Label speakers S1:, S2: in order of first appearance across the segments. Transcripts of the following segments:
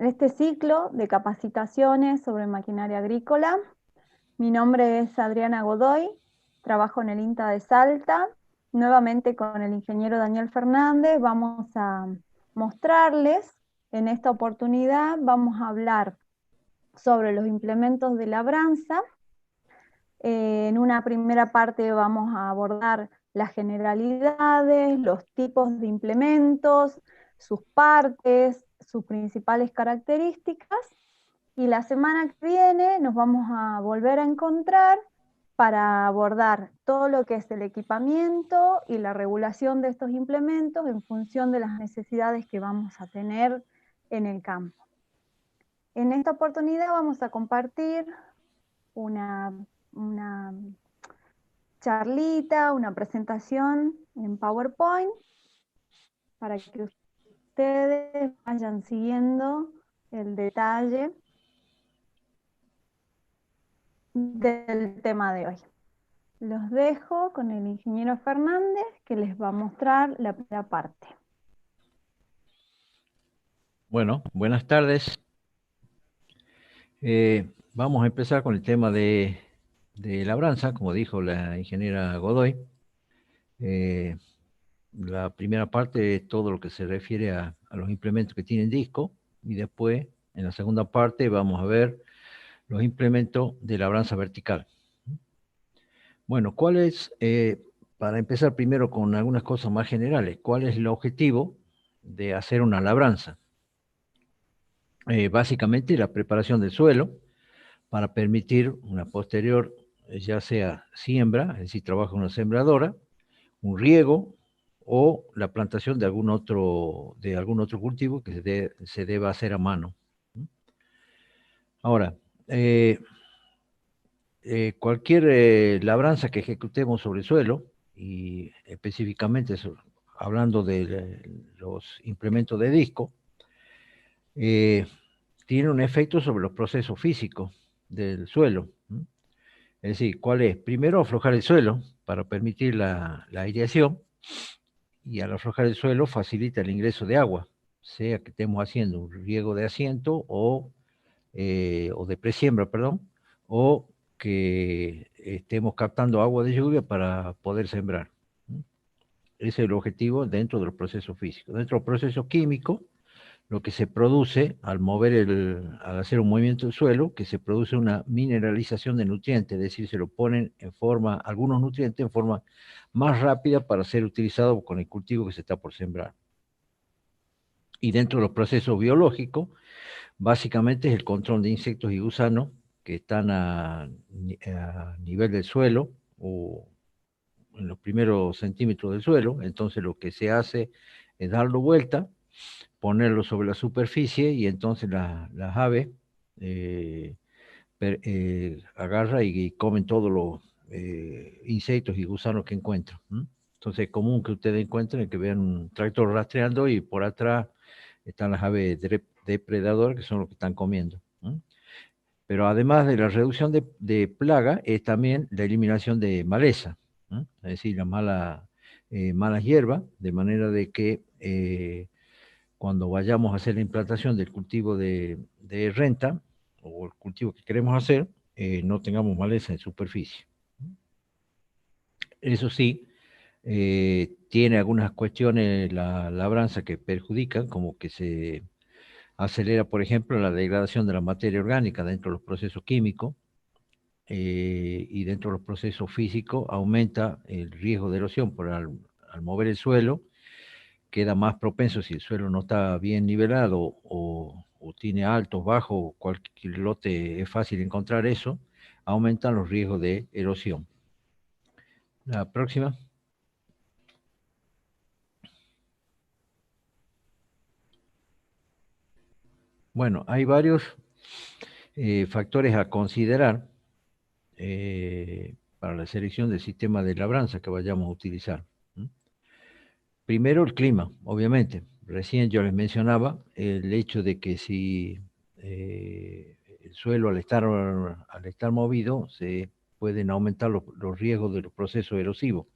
S1: este ciclo de capacitaciones sobre maquinaria agrícola. Mi nombre es Adriana Godoy, trabajo en el INTA de Salta. Nuevamente con el ingeniero Daniel Fernández vamos a mostrarles, en esta oportunidad vamos a hablar sobre los implementos de labranza. En una primera parte vamos a abordar las generalidades, los tipos de implementos, sus partes, sus principales características. Y la semana que viene nos vamos a volver a encontrar para abordar todo lo que es el equipamiento y la regulación de estos implementos en función de las necesidades que vamos a tener en el campo. En esta oportunidad vamos a compartir una charlita, una presentación en PowerPoint para que ustedes vayan siguiendo el detalle del tema de hoy. Los dejo con el ingeniero Fernández, que les va a mostrar la primera parte.
S2: Bueno, buenas tardes. Vamos a empezar con el tema de labranza, como dijo la ingeniera Godoy. La primera parte es todo lo que se refiere a los implementos que tienen disco, y después, en la segunda parte, vamos a ver los implementos de labranza vertical. Bueno, para empezar primero con algunas cosas más generales, ¿cuál es el objetivo de hacer una labranza? Básicamente la preparación del suelo para permitir una posterior, ya sea siembra, es decir, trabajo en una sembradora, un riego o la plantación de algún otro cultivo que se deba hacer a mano. Ahora, cualquier labranza que ejecutemos sobre el suelo, y específicamente hablando de los implementos de disco, tiene un efecto sobre los procesos físicos del suelo. Es decir, ¿cuál es? Primero, aflojar el suelo para permitir la aireación, y al aflojar el suelo facilita el ingreso de agua, sea que estemos haciendo un riego de asiento o de presiembra, perdón, o que estemos captando agua de lluvia para poder sembrar. Ese es el objetivo dentro de los procesos físicos. Dentro de los procesos químicos, lo que se produce al hacer un movimiento del suelo, que se produce una mineralización de nutrientes, es decir, se lo ponen algunos nutrientes en forma más rápida para ser utilizado con el cultivo que se está por sembrar. Y dentro de los procesos biológicos, básicamente es el control de insectos y gusanos que están a nivel del suelo o en los primeros centímetros del suelo. Entonces lo que se hace es darlo vuelta, ponerlo sobre la superficie, y entonces las aves agarran y comen todos los insectos y gusanos que encuentran. Entonces es común que ustedes encuentren, que vean un tractor rastreando y por atrás están las aves depredadoras, que son los que están comiendo. Pero además de la reducción de plaga, es también la eliminación de maleza, es decir, las malas hierbas, de manera de que cuando vayamos a hacer la implantación del cultivo de renta, o el cultivo que queremos hacer, no tengamos maleza en superficie. Eso sí, tiene algunas cuestiones la labranza que perjudican, como que se acelera, por ejemplo, la degradación de la materia orgánica dentro de los procesos químicos, y dentro de los procesos físicos aumenta el riesgo de erosión al mover el suelo. Queda más propenso, si el suelo no está bien nivelado o tiene altos, bajos, cualquier lote es fácil encontrar eso, aumentan los riesgos de erosión. La próxima. Bueno, hay varios factores a considerar para la selección del sistema de labranza que vayamos a utilizar. Primero, el clima, obviamente. Recién yo les mencionaba el hecho de que si el suelo al estar movido, se pueden aumentar los riesgos de los procesos erosivos.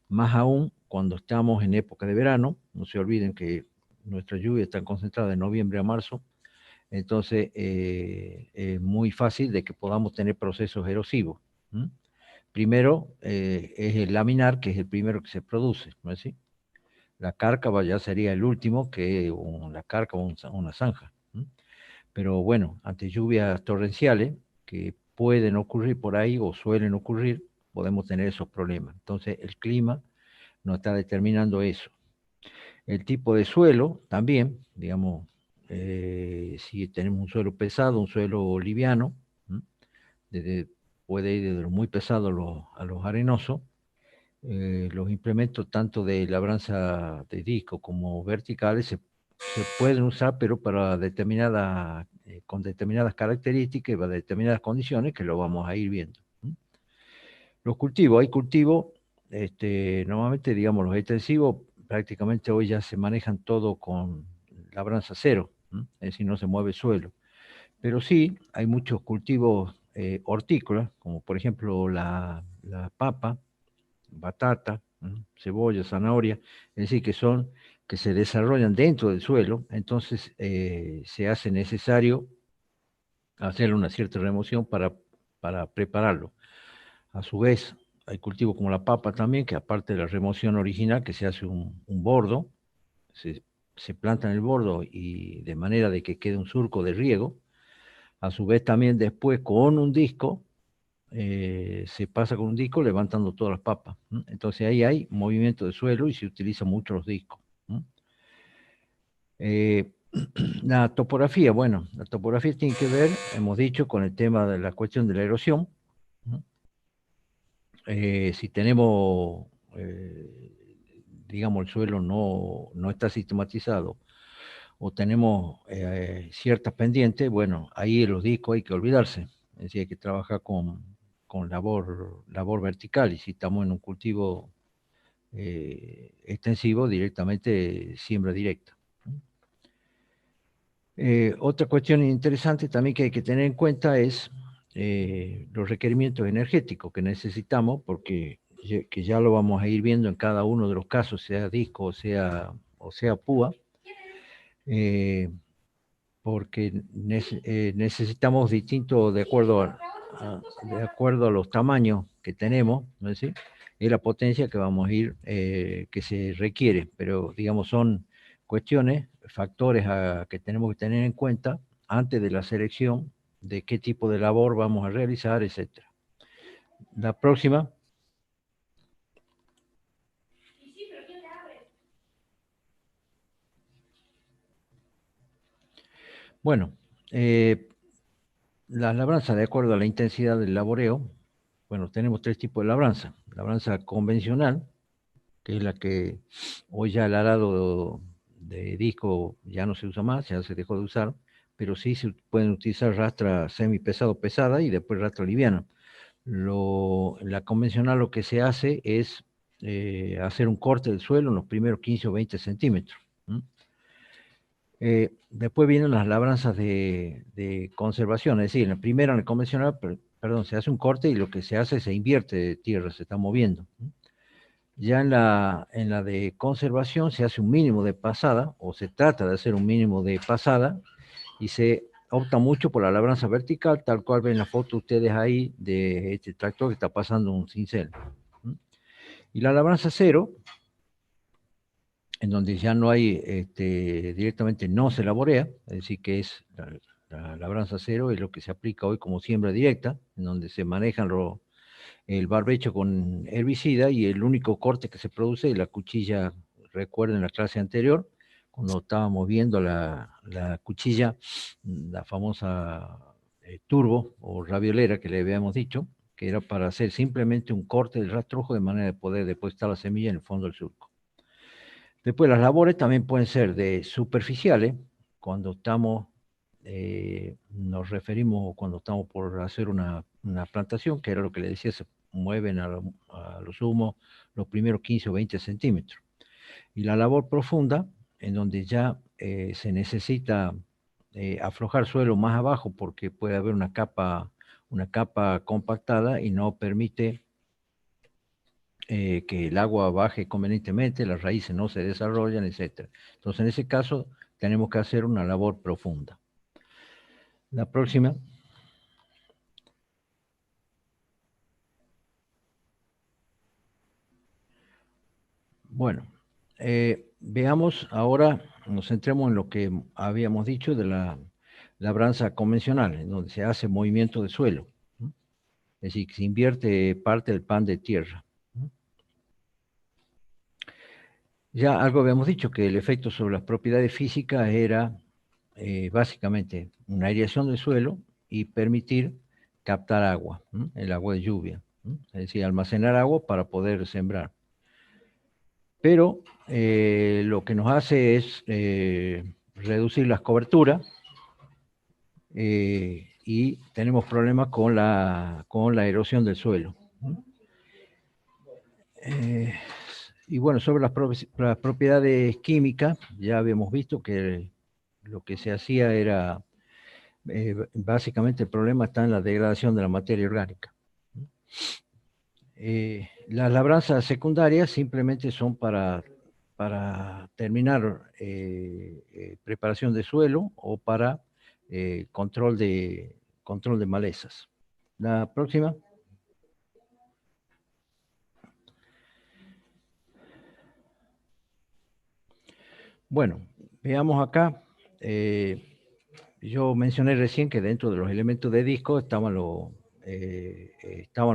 S2: Más aún cuando estamos en época de verano. No se olviden que nuestras lluvias están concentradas de noviembre a marzo. entonces es muy fácil de que podamos tener procesos erosivos. ¿Mm? Primero es el laminar, que es el primero que se produce, ¿no es así? La cárcava ya sería el último, que la cárcava o una zanja. ¿Mm? Pero bueno, ante lluvias torrenciales que pueden ocurrir por ahí o suelen ocurrir, podemos tener esos problemas. Entonces, el clima nos está determinando eso. El tipo de suelo también, digamos, si tenemos un suelo pesado, un suelo liviano, desde, puede ir desde lo muy pesado a los arenosos, los implementos tanto de labranza de disco como verticales se pueden usar, pero para determinadas, con determinadas características y para determinadas condiciones que lo vamos a ir viendo. Los cultivos, hay cultivos, normalmente, digamos, los extensivos, prácticamente hoy ya se manejan todo con labranza cero, es decir, no se mueve el suelo. Pero sí, hay muchos cultivos hortícolas, como por ejemplo la papa, batata, cebolla, zanahoria, es decir, que se desarrollan dentro del suelo, entonces se hace necesario hacer una cierta remoción para prepararlo. A su vez, hay cultivos como la papa también, que aparte de la remoción original, que se hace un bordo, se, se planta en el bordo y de manera de que quede un surco de riego. A su vez también después con un disco, se pasa con un disco levantando todas las papas. Entonces ahí hay movimiento de suelo y se utilizan mucho los discos. Eh, la topografía, bueno, la topografía tiene que ver, hemos dicho, con el tema de la cuestión de la erosión. Si tenemos, digamos, el suelo no está sistematizado o tenemos ciertas pendientes, bueno, ahí los discos hay que olvidarse. Es decir, hay que trabajar con labor vertical y si estamos en un cultivo extensivo, directamente siembra directa. Otra cuestión interesante también que hay que tener en cuenta es los requerimientos energéticos que necesitamos, porque que ya lo vamos a ir viendo en cada uno de los casos, sea disco o sea púa, porque necesitamos distintos de acuerdo a los tamaños que tenemos, ¿no es decir? Y la potencia que vamos a ir, que se requiere, pero digamos son cuestiones, factores que tenemos que tener en cuenta antes de la selección de qué tipo de labor vamos a realizar, etcétera. La próxima. Bueno, las labranzas, de acuerdo a la intensidad del laboreo, bueno, tenemos tres tipos de labranza. Labranza convencional, que es la que hoy ya el arado de disco ya no se usa más, ya se dejó de usar, pero sí se pueden utilizar rastra semipesado pesada y después rastra liviana. La convencional lo que se hace es hacer un corte del suelo en los primeros 15 o 20 centímetros. Después vienen las labranzas de conservación, es decir, en la primera, en la convencional, perdón, se hace un corte y lo que se hace es se invierte de tierra, se está moviendo. Ya en la de conservación se hace un mínimo de pasada, o se trata de hacer un mínimo de pasada, y se opta mucho por la labranza vertical, tal cual ven la foto ustedes ahí de este tractor que está pasando un cincel. Y la labranza cero, en donde ya no hay, directamente no se laborea, es decir, que es la labranza cero, es lo que se aplica hoy como siembra directa, en donde se manejan el barbecho con herbicida y el único corte que se produce es la cuchilla, recuerden la clase anterior, cuando estábamos viendo la cuchilla, la famosa turbo o raviolera que le habíamos dicho, que era para hacer simplemente un corte del rastrojo de manera de poder depositar la semilla en el fondo del surco. Después las labores también pueden ser de superficiales, cuando estamos, nos referimos cuando estamos por hacer una plantación, que era lo que le decía, se mueven a lo sumo los primeros 15 o 20 centímetros. Y la labor profunda, en donde ya se necesita aflojar suelo más abajo porque puede haber una capa compactada y no permite que el agua baje convenientemente, las raíces no se desarrollan, etc. Entonces, en ese caso, tenemos que hacer una labor profunda. La próxima. Bueno, veamos ahora, nos centremos en lo que habíamos dicho de la labranza convencional, en donde se hace movimiento de suelo, ¿no? Es decir, que se invierte parte del pan de tierra, ¿no? Ya algo habíamos dicho, que el efecto sobre las propiedades físicas era básicamente una aireación del suelo y permitir captar agua, ¿no? El agua de lluvia, ¿no? Es decir, almacenar agua para poder sembrar. Pero lo que nos hace es reducir las coberturas y tenemos problemas con la erosión del suelo, ¿no? Eh, y bueno, sobre las propiedades químicas, ya habíamos visto que lo que se hacía era, básicamente el problema está en la degradación de la materia orgánica. Las labranzas secundarias simplemente son para terminar preparación de suelo o para control de malezas. La próxima. Bueno, veamos acá. Yo mencioné recién que dentro de los elementos de disco estaban los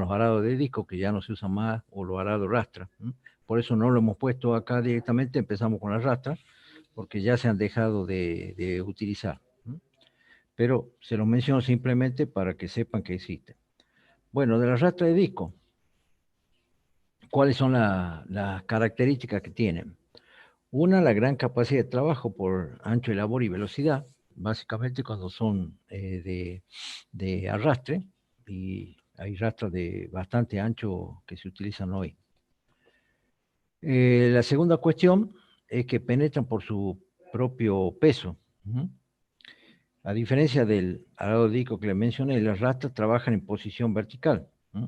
S2: arados de disco, que ya no se usan más, o los arados rastra. ¿M? Por eso no lo hemos puesto acá directamente, empezamos con las rastras, porque ya se han dejado de utilizar. ¿M? Pero se los menciono simplemente para que sepan que existen. Bueno, de las rastras de disco, ¿cuáles son las características que tienen? Una, la gran capacidad de trabajo por ancho de labor y velocidad, básicamente cuando son de arrastre, y hay rastras de bastante ancho que se utilizan hoy. La segunda cuestión es que penetran por su propio peso. ¿Mm? A diferencia del arado de disco que le mencioné, las rastras trabajan en posición vertical. ¿Mm?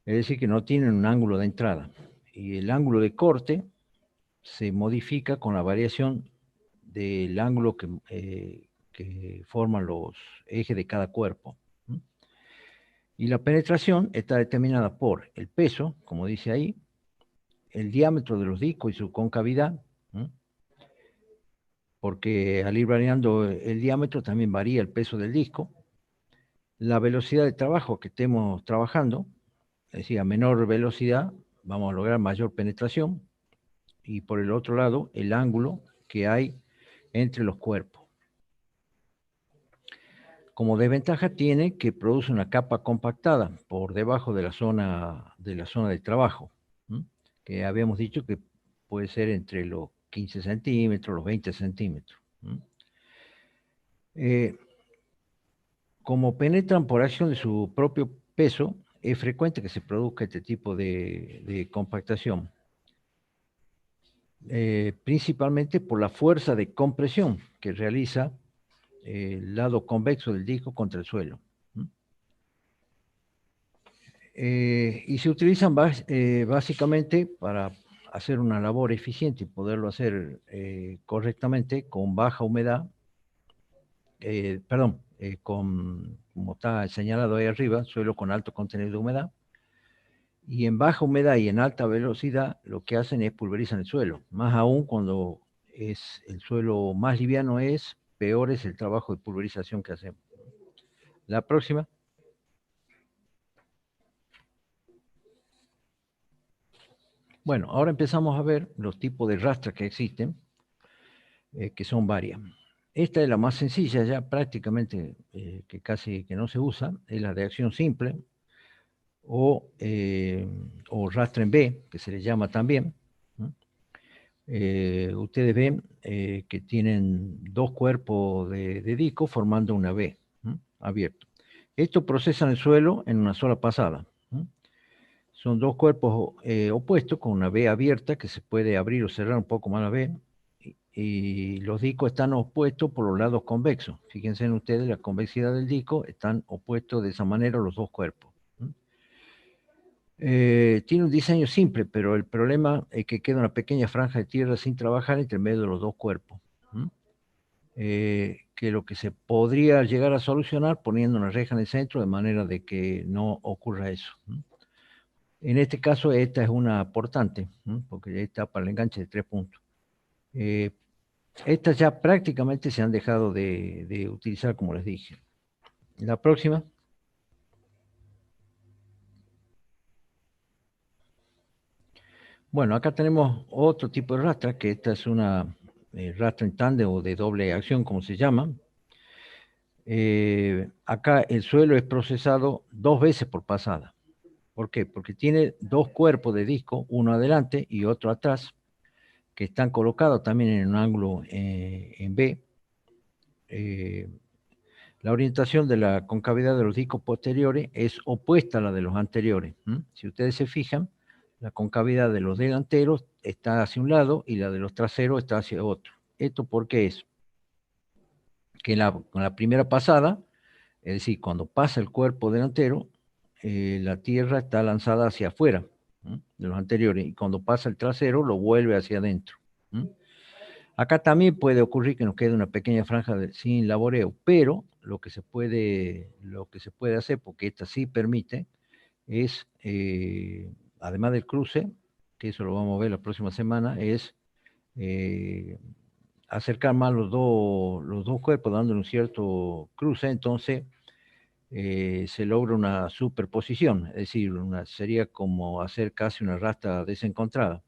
S2: Es decir, que no tienen un ángulo de entrada. Y el ángulo de corte se modifica con la variación del ángulo que forman los ejes de cada cuerpo. ¿M? Y la penetración está determinada por el peso, como dice ahí, el diámetro de los discos y su concavidad, ¿m? Porque al ir variando el diámetro también varía el peso del disco, la velocidad de trabajo que estemos trabajando, es decir, a menor velocidad vamos a lograr mayor penetración, y por el otro lado, el ángulo que hay entre los cuerpos. Como desventaja tiene que produce una capa compactada por debajo de la zona de trabajo, ¿m? Que habíamos dicho que puede ser entre los 15 centímetros, los 20 centímetros. ¿M? Eh, como penetran por acción de su propio peso, es frecuente que se produzca este tipo de compactación, principalmente por la fuerza de compresión que realiza el lado convexo del disco contra el suelo. Y se utilizan básicamente para hacer una labor eficiente y poderlo hacer correctamente con baja humedad, como está señalado ahí arriba, suelo con alto contenido de humedad, y en baja humedad y en alta velocidad lo que hacen es pulverizan el suelo, más aún cuando es el suelo más liviano es, peor es el trabajo de pulverización que hacemos. La próxima. Bueno, ahora empezamos a ver los tipos de rastras que existen, que son varias. Esta es la más sencilla, ya prácticamente que casi que no se usa, es la de acción simple o rastra en B, que se le llama también. Ustedes ven que tienen dos cuerpos de disco formando una B, abierto. Esto procesa el suelo en una sola pasada. Son dos cuerpos opuestos con una B abierta que se puede abrir o cerrar un poco más la B, y los discos están opuestos por los lados convexos. Fíjense en ustedes, la convexidad del disco están opuestos de esa manera los dos cuerpos. Tiene un diseño simple, pero el problema es que queda una pequeña franja de tierra sin trabajar entre medio de los dos cuerpos. que lo que se podría llegar a solucionar poniendo una reja en el centro de manera de que no ocurra eso. En este caso, esta es una portante, porque está para el enganche de 3 puntos. Estas ya prácticamente se han dejado de utilizar, como les dije. La próxima. Bueno, acá tenemos otro tipo de rastra, que esta es una rastra en tándem o de doble acción, como se llama. Acá el suelo es procesado 2 veces por pasada. ¿Por qué? Porque tiene 2 cuerpos de disco, uno adelante y otro atrás, que están colocados también en un ángulo en B. La orientación de la concavidad de los discos posteriores es opuesta a la de los anteriores. Si ustedes se fijan, la concavidad de los delanteros está hacia un lado y la de los traseros está hacia otro. ¿Esto por qué es? Que con la primera pasada, es decir, cuando pasa el cuerpo delantero, la tierra está lanzada hacia afuera de los anteriores, y cuando pasa el trasero lo vuelve hacia adentro. Acá también puede ocurrir que nos quede una pequeña franja sin laboreo, pero lo que se puede hacer, porque esta sí permite, es, además del cruce, que eso lo vamos a ver la próxima semana, es acercar más los dos cuerpos dándole un cierto cruce, entonces se logra una superposición, es decir, sería como hacer casi una rastra desencontrada.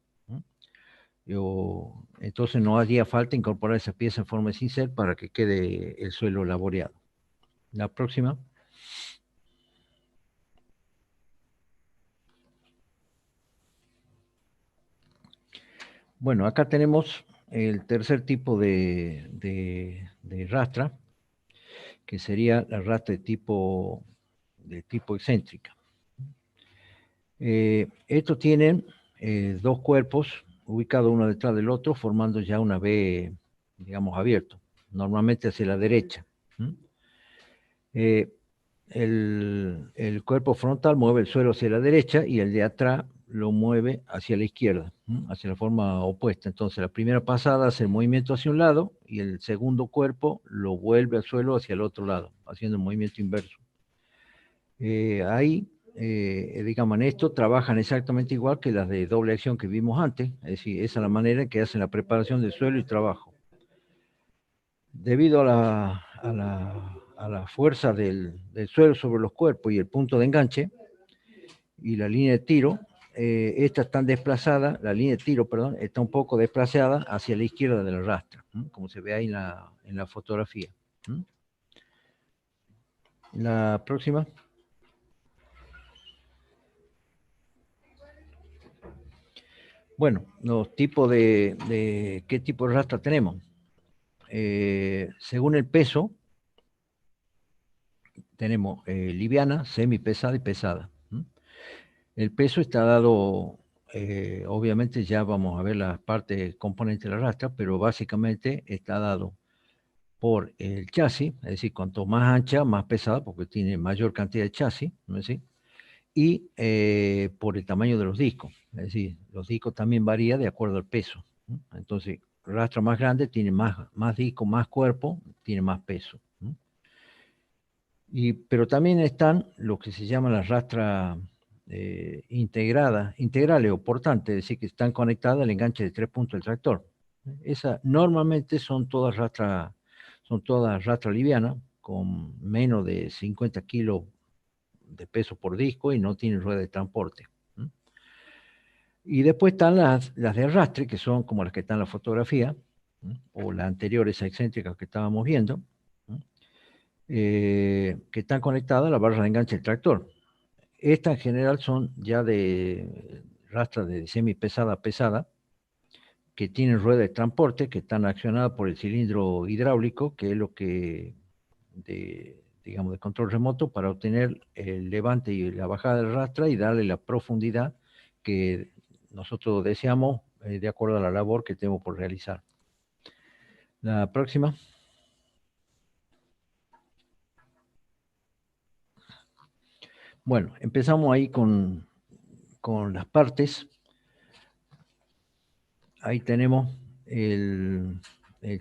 S2: Entonces no haría falta incorporar esa pieza en forma de cincel para que quede el suelo laboreado. La próxima. Bueno, acá tenemos el tercer tipo de rastra, que sería la rastra de tipo excéntrica. Estos tienen 2 cuerpos ubicados uno detrás del otro, formando ya una B, digamos, abierto, normalmente hacia la derecha. El cuerpo frontal mueve el suelo hacia la derecha y el de atrás lo mueve hacia la izquierda, hacia la forma opuesta. Entonces la primera pasada hace el movimiento hacia un lado y el segundo cuerpo lo vuelve al suelo hacia el otro lado, haciendo el movimiento inverso. Ahí, digamos, en esto trabajan exactamente igual que las de doble acción que vimos antes, es decir, esa es la manera en que hacen la preparación del suelo y trabajo. Debido a la fuerza del suelo sobre los cuerpos y el punto de enganche y la línea de tiro, estas están desplazadas, la línea de tiro, perdón, está un poco desplazada hacia la izquierda de la rastra, como se ve ahí en la fotografía. La próxima. Bueno, los tipos ¿qué tipo de rastra tenemos? Según el peso, tenemos liviana, semipesada y pesada. El peso está dado, obviamente ya vamos a ver las partes componentes de la rastra, pero básicamente está dado por el chasis, es decir, cuanto más ancha, más pesada, porque tiene mayor cantidad de chasis, ¿no es así? Y por el tamaño de los discos, es decir, los discos también varían de acuerdo al peso. Entonces, rastra más grande tiene más disco, más cuerpo, tiene más peso. Pero también están lo que se llaman las rastras integrales o portantes, es decir, que están conectadas al enganche de 3 puntos del tractor. Esas normalmente son todas rastras livianas, con menos de 50 kilos de peso por disco y no tienen rueda de transporte. Y después están las de arrastre, que son como las que están en la fotografía, o las anteriores excéntricas que estábamos viendo, que están conectadas a la barra de enganche del tractor. Estas en general son ya de rastra de semipesada a pesada, que tienen rueda de transporte, que están accionadas por el cilindro hidráulico, que es lo que, digamos, de control remoto, para obtener el levante y la bajada del rastra y darle la profundidad que nosotros deseamos de acuerdo a la labor que tenemos por realizar. La próxima. Bueno, empezamos ahí con las partes. Ahí tenemos el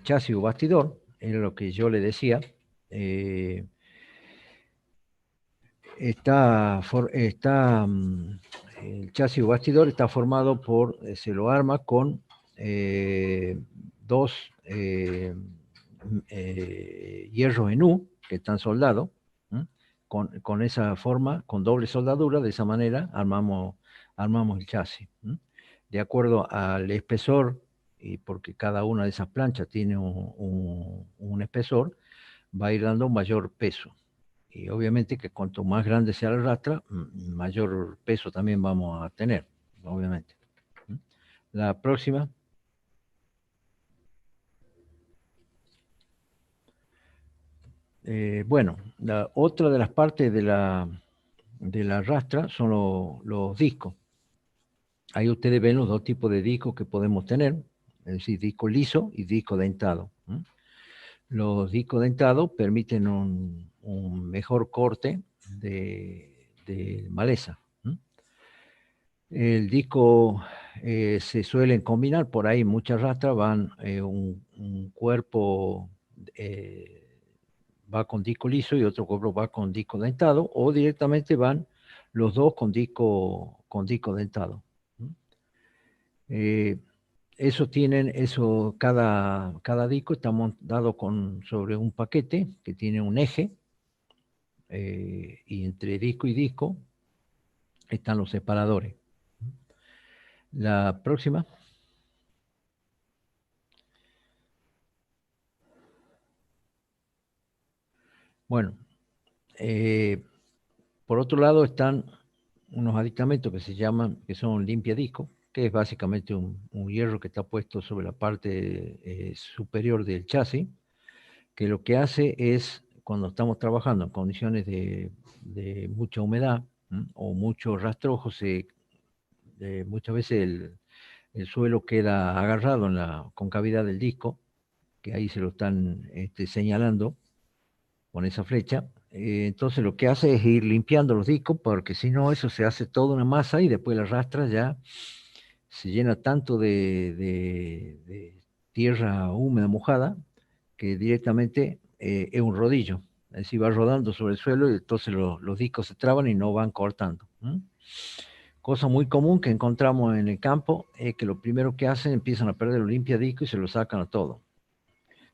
S2: chasis o bastidor, era lo que yo le decía. El chasis o bastidor está formado por, se lo arma con dos hierros en U que están soldados. Con esa forma, con doble soldadura, de esa manera armamos el chasis. De acuerdo al espesor, y porque cada una de esas planchas tiene un espesor, va a ir dando un mayor peso. Y obviamente que cuanto más grande sea la rastra, mayor peso también vamos a tener, obviamente. La próxima. Bueno, la otra de las partes de la rastra son los discos. Ahí ustedes ven los dos tipos de discos que podemos tener, es decir, disco liso y disco dentado. Los discos dentados permiten un mejor corte de maleza. El disco se suelen combinar, por ahí muchas rastras van, un cuerpo va con disco liso y otro cuerpo va con disco dentado, o directamente van los dos con disco dentado. Cada disco está montado sobre un paquete que tiene un eje, y entre disco y disco están los separadores. La próxima. Bueno, por otro lado están unos aditamentos que son limpiadiscos, que es básicamente un hierro que está puesto sobre la parte superior del chasis, que lo que hace es, cuando estamos trabajando en condiciones de mucha humedad o mucho rastrojo, muchas veces el suelo queda agarrado en la concavidad del disco, que ahí se lo están señalando con esa flecha. Entonces lo que hace es ir limpiando los discos, porque si no eso se hace toda una masa y después la rastra ya se llena tanto de tierra húmeda, mojada, que directamente es un rodillo. Es decir, va rodando sobre el suelo y entonces los discos se traban y no van cortando. Cosa muy común que encontramos en el campo es que lo primero que hacen, empiezan a perder los limpiadiscos y se lo sacan a todo.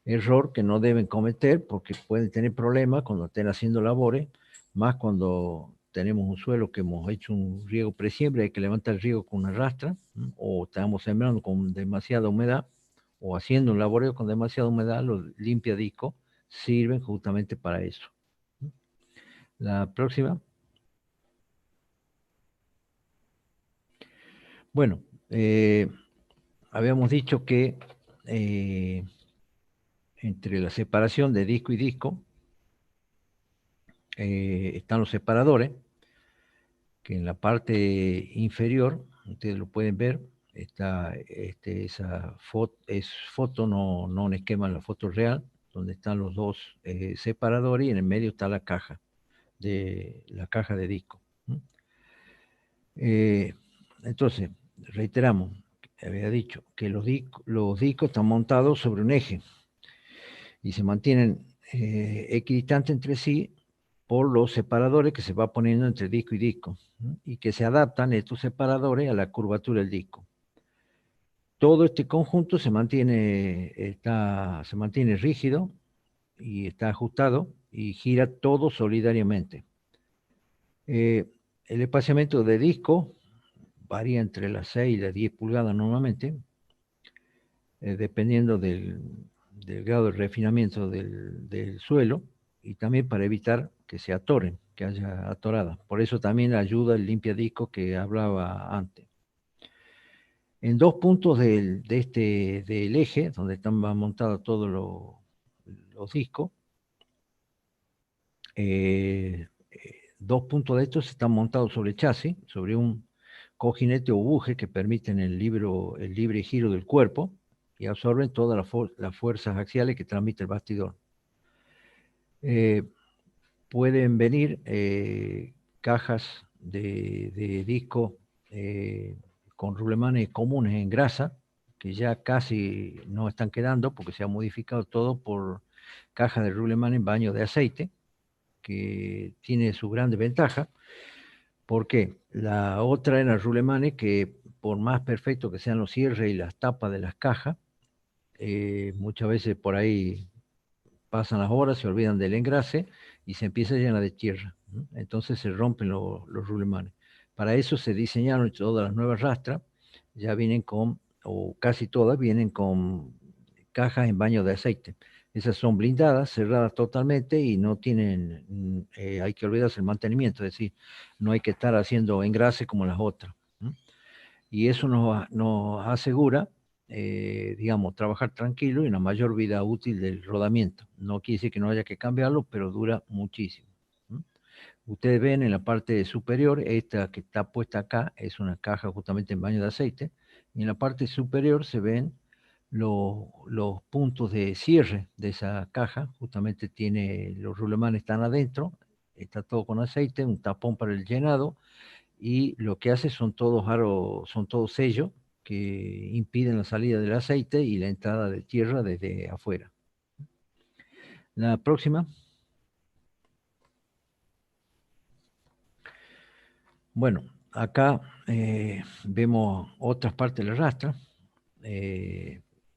S2: Error que no deben cometer, porque pueden tener problemas cuando estén haciendo labores, más cuando tenemos un suelo que hemos hecho un riego presiembre, hay que levantar el riego con una rastra, o estamos sembrando con demasiada humedad, o haciendo un laboreo con demasiada humedad, los limpiadiscos sirven justamente para eso. La próxima. Bueno, habíamos dicho que entre la separación de disco y disco están los separadores, que en la parte inferior, ustedes lo pueden ver, está esa foto, es foto, no un esquema, la foto real, donde están los dos separadores, y en el medio está la caja de disco. Entonces, reiteramos, había dicho que los discos están montados sobre un eje y se mantienen equidistantes entre sí por los separadores que se va poniendo entre disco y disco, y que se adaptan estos separadores a la curvatura del disco. Todo este conjunto se mantiene rígido y está ajustado y gira todo solidariamente. El espaciamiento de disco varía entre las 6 y las 10 pulgadas normalmente, dependiendo del grado de refinamiento del suelo, y también para evitar que se atoren, que haya atorada. Por eso también ayuda el limpiadisco que hablaba antes. En dos puntos del eje, donde están montados todos los discos, dos puntos de estos están montados sobre el chasis, sobre un cojinete o buje que permiten el libre giro del cuerpo y absorben todas las fuerzas axiales que transmite el bastidor. Pueden venir cajas de disco con rublemanes comunes en grasa, que ya casi no están quedando porque se ha modificado todo por caja de Ruleman en baño de aceite, que tiene su grande ventaja. ¿Por qué? La otra era Rulemane, que por más perfecto que sean los cierres y las tapas de las cajas, muchas veces por ahí pasan las horas, se olvidan del engrase y se empieza a llenar de tierra, ¿no? Entonces se rompen los rulemanes. Para eso se diseñaron todas las nuevas rastras, ya vienen con, o casi todas vienen con cajas en baño de aceite. Esas son blindadas, cerradas totalmente y no tienen, hay que olvidarse el mantenimiento, es decir, no hay que estar haciendo engrase como las otras, ¿no? Y eso nos asegura, digamos, trabajar tranquilo y una mayor vida útil del rodamiento. No quiere decir que no haya que cambiarlo, pero dura muchísimo, ¿no? Ustedes ven en la parte superior, esta que está puesta acá, es una caja justamente en baño de aceite, y en la parte superior se ven los puntos de cierre de esa caja, justamente tiene, los rulemanes están adentro, está todo con aceite, un tapón para el llenado, y lo que hace son todos aros, son todos sellos que impiden la salida del aceite y la entrada de tierra desde afuera. La próxima. Bueno, acá vemos otras partes de la rastra.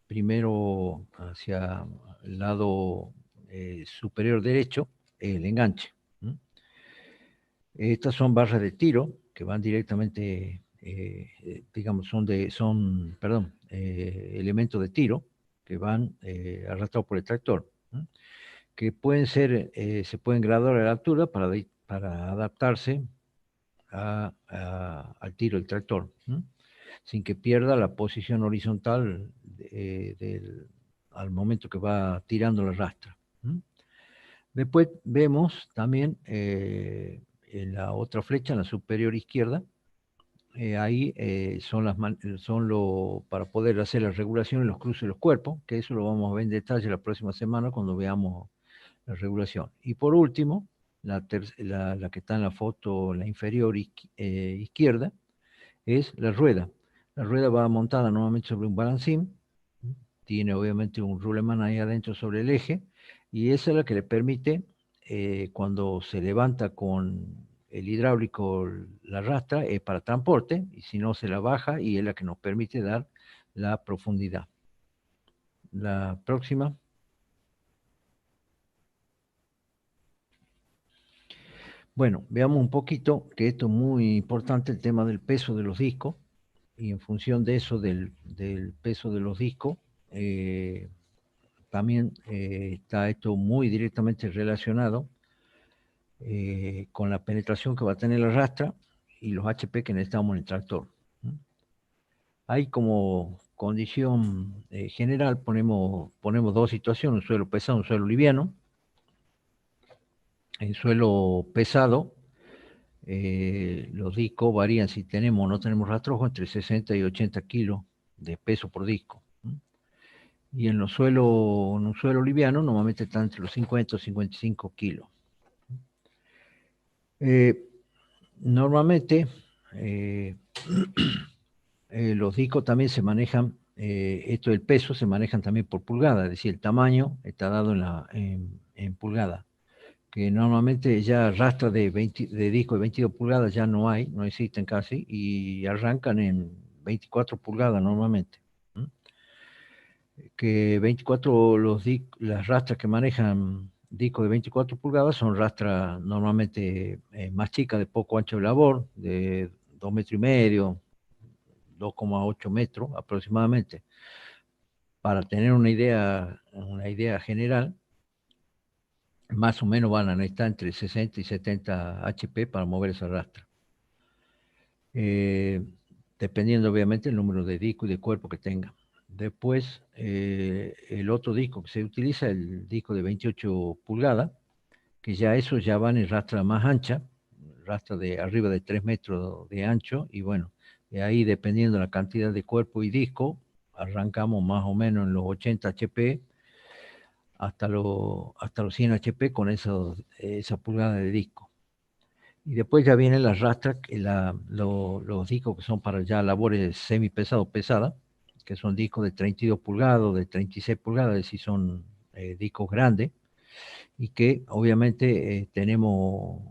S2: Primero hacia el lado superior derecho, el enganche. Estas son barras de tiro que van directamente, digamos, elementos de tiro que van arrastrados por el tractor, ¿no? Que pueden ser, se pueden graduar a la altura para adaptarse al tiro del tractor, ¿no? Sin que pierda la posición horizontal al momento que va tirando la rastra, ¿no? Después vemos también en la otra flecha, en la superior izquierda, ahí para poder hacer la regulación en los cruces de los cuerpos, que eso lo vamos a ver en detalle la próxima semana cuando veamos la regulación. Y por último, la que está en la foto, la inferior izquierda, es la rueda. La rueda va montada normalmente sobre un balancín, tiene obviamente un ruleman ahí adentro sobre el eje, y esa es la que le permite, cuando se levanta con el hidráulico la arrastra, es para transporte, y si no se la baja y es la que nos permite dar la profundidad. La próxima. Bueno, veamos un poquito, que esto es muy importante, el tema del peso de los discos, y en función de eso, del peso de los discos, también está esto muy directamente relacionado con la penetración que va a tener la rastra y los HP que necesitamos en el tractor. Hay como condición general, ponemos dos situaciones, un suelo pesado, un suelo liviano. En suelo pesado, los discos varían, si tenemos o no tenemos rastrojo, entre 60 y 80 kilos de peso por disco. Y en un suelo liviano, normalmente están entre los 50 o 55 kilos. Normalmente, los discos también se manejan, esto del peso se manejan también por pulgada, es decir, el tamaño está dado en pulgada, que normalmente ya rastras de disco de 22 pulgadas ya no hay, no existen casi, y arrancan en 24 pulgadas normalmente. Que 24, las rastras que manejan discos de 24 pulgadas son rastras normalmente más chicas, de poco ancho de labor, de 2,5 metros, 2,8 metros aproximadamente. Para tener una idea general, más o menos van a necesitar entre 60 y 70 HP para mover esa rastra. Dependiendo obviamente el número de disco y de cuerpo que tenga. Después, el otro disco que se utiliza, el disco de 28 pulgadas, que ya esos ya van en rastra más ancha, rastra de arriba de 3 metros de ancho, y bueno, de ahí dependiendo de la cantidad de cuerpo y disco, arrancamos más o menos en los 80 HP hasta los 100 HP con esa pulgada de disco. Y después ya vienen las rastras, los discos que son para ya labores semi-pesadas, pesadas, que son discos de 32 pulgadas, de 36 pulgadas, es decir, son discos grandes y que obviamente tenemos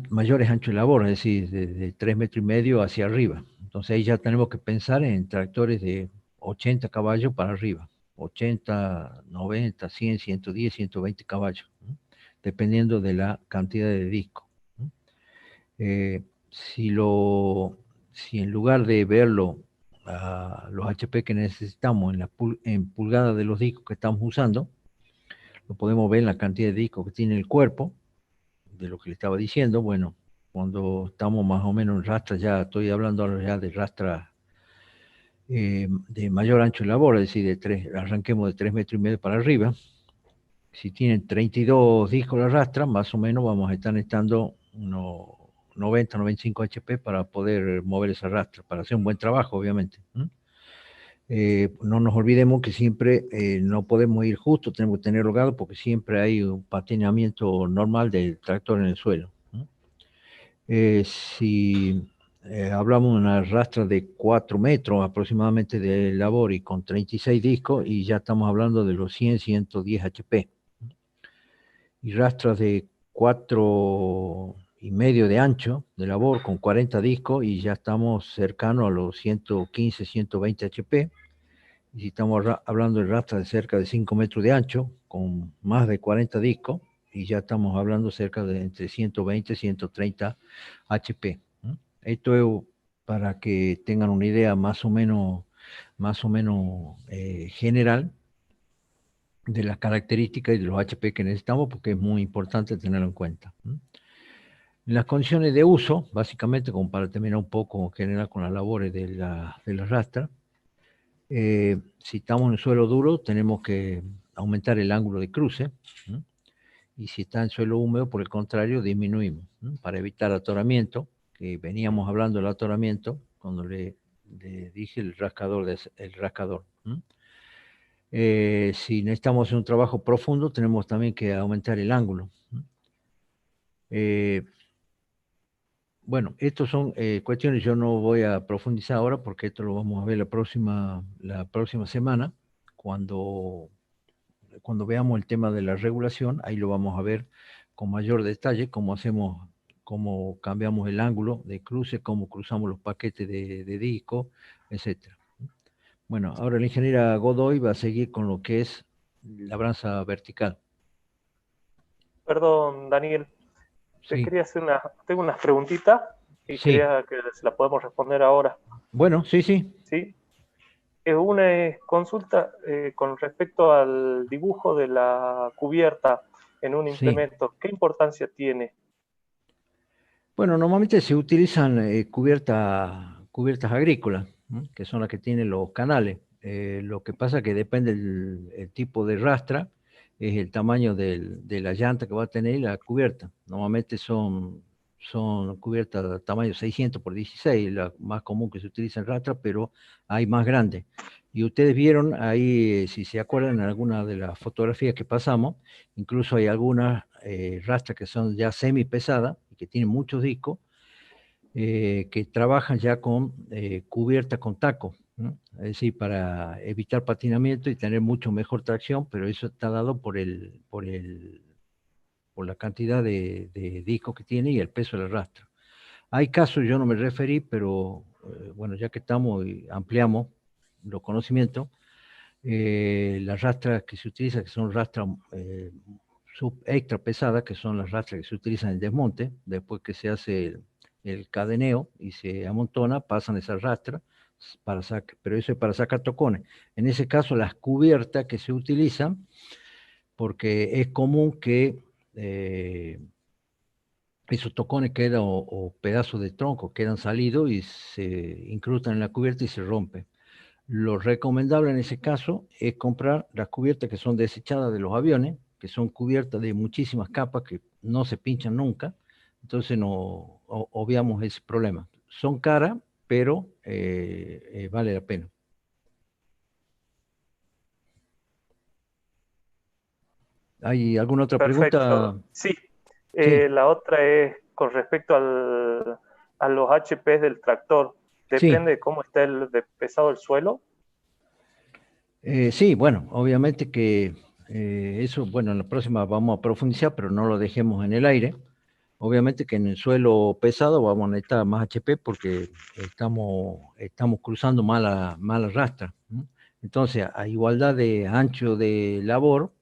S2: mayores anchos de labor, es decir, de 3,5 metros hacia arriba. Entonces ahí ya tenemos que pensar en tractores de 80 caballos para arriba, 80, 90, 100, 110, 120 caballos, ¿no? Dependiendo de la cantidad de disco, ¿no? Eh, si, si en lugar de verlo a los HP que necesitamos en pulgadas de los discos que estamos usando, lo podemos ver en la cantidad de discos que tiene el cuerpo, de lo que le estaba diciendo. Bueno, cuando estamos más o menos en rastra, ya estoy hablando ahora ya de rastra de mayor ancho de labor, es decir, arranquemos de 3,5 metros para arriba. Si tienen 32 discos la rastra, más o menos vamos a estar necesitando unos 90, 95 HP para poder mover esa rastra, para hacer un buen trabajo, obviamente. No nos olvidemos que siempre no podemos ir justo, tenemos que tener holgado porque siempre hay un patinamiento normal del tractor en el suelo. Si hablamos de una rastra de 4 metros aproximadamente de labor y con 36 discos, y ya estamos hablando de los 100, 110 HP. Y rastras de 4,5 de ancho de labor con 40 discos y ya estamos cercanos a los 115, 120 HP. Y si estamos hablando de rastras de cerca de 5 metros de ancho con más de 40 discos, y ya estamos hablando cerca de entre 120 y 130 HP. Esto es para que tengan una idea más o menos general de las características y de los HP que necesitamos, porque es muy importante tenerlo en cuenta. Las condiciones de uso, básicamente, como para terminar un poco en general con las labores de la rastra, si estamos en el suelo duro, tenemos que aumentar el ángulo de cruce, ¿no? Y si está en suelo húmedo, por el contrario, disminuimos, ¿no? Para evitar atoramiento, que veníamos hablando del atoramiento cuando le dije el rascador, ¿no? Si necesitamos hacer un trabajo profundo, tenemos también que aumentar el ángulo, ¿no? Bueno, estos son cuestiones, yo no voy a profundizar ahora porque esto lo vamos a ver la próxima semana, cuando, cuando veamos el tema de la regulación. Ahí lo vamos a ver con mayor detalle, cómo hacemos, cómo cambiamos el ángulo de cruce, cómo cruzamos los paquetes de disco, etcétera. Bueno, ahora la ingeniera Godoy va a seguir con lo que es labranza vertical.
S3: Perdón, Daniel, te
S2: Sí,
S3: quería hacer tengo unas preguntitas y
S2: sí.
S3: quería que se las podemos responder ahora.
S2: Bueno, sí, sí.
S3: ¿Sí? Una consulta con respecto al dibujo de la cubierta en un
S2: Sí.
S3: implemento. ¿Qué importancia tiene?
S2: Bueno, normalmente se utilizan cubiertas agrícolas, ¿no? Que son las que tienen los canales. Lo que pasa es que depende el tipo de rastra, es el tamaño de la llanta que va a tener y la cubierta. Normalmente son cubiertas de tamaño 600 por 16, la más común que se utiliza en rastra, pero hay más grandes. Y ustedes vieron ahí, si se acuerdan, en alguna de las fotografías que pasamos, incluso hay algunas rastras que son ya semi pesadas y que tienen muchos discos, que trabajan ya con cubierta con taco, ¿no? Es decir, para evitar patinamiento y tener mucho mejor tracción, pero eso está dado por la cantidad de discos que tiene y el peso del rastra. Hay casos, yo no me referí, pero bueno, ya que estamos y ampliamos los conocimientos, las rastras que se utilizan, que son rastras extra pesadas, que son las rastras que se utilizan en el desmonte, después que se hace el cadeneo y se amontona, pasan esas rastras, pero eso es para sacar tocones. En ese caso, las cubiertas que se utilizan, porque es común que esos tocones quedan, o pedazos de tronco quedan salidos y se incrustan en la cubierta y se rompen. Lo recomendable en ese caso es comprar las cubiertas que son desechadas de los aviones, que son cubiertas de muchísimas capas que no se pinchan nunca, entonces no obviamos ese problema. Son caras, pero vale la pena. ¿Hay alguna otra pregunta?
S3: Perfecto. Sí,
S2: Sí,
S3: la otra es con respecto a los HP del tractor.
S2: sí.
S3: Depende de cómo está el de pesado el suelo.
S2: Sí, bueno, obviamente que eso, bueno, en la próxima vamos a profundizar, pero no lo dejemos en el aire. Obviamente que en el suelo pesado vamos a necesitar más HP porque estamos cruzando mala rastra. ¿No? Entonces, a igualdad de ancho de labor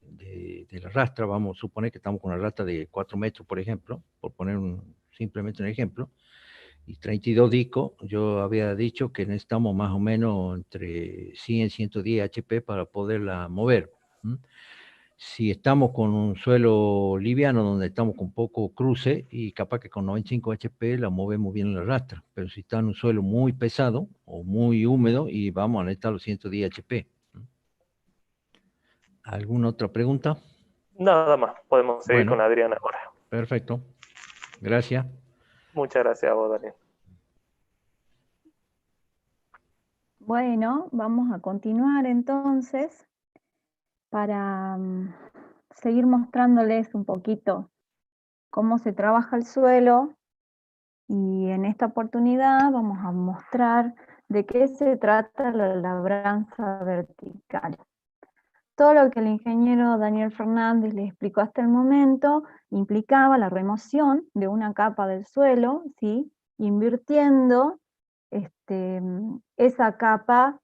S2: de la rastra, vamos a suponer que estamos con una rastra de 4 metros, por ejemplo, por poner simplemente un ejemplo, y 32 discos, yo había dicho que necesitamos más o menos entre 100 y 110 HP para poderla mover. ¿M? Si estamos con un suelo liviano donde estamos con poco cruce y capaz que con 95 HP la movemos bien en la rastra, pero si está en un suelo muy pesado o muy húmedo y vamos a necesitar los 110 HP. ¿Alguna otra pregunta?
S3: Nada más, podemos seguir
S2: Bueno,
S3: con Adrián ahora.
S2: perfecto. Gracias.
S3: Muchas gracias a vos, Daniel.
S1: Bueno, vamos a continuar entonces para seguir mostrándoles un poquito cómo se trabaja el suelo, y en esta oportunidad vamos a mostrar de qué se trata la labranza vertical. Todo lo que el ingeniero Daniel Fernández les explicó hasta el momento implicaba la remoción de una capa del suelo, ¿sí? Invirtiendo esa capa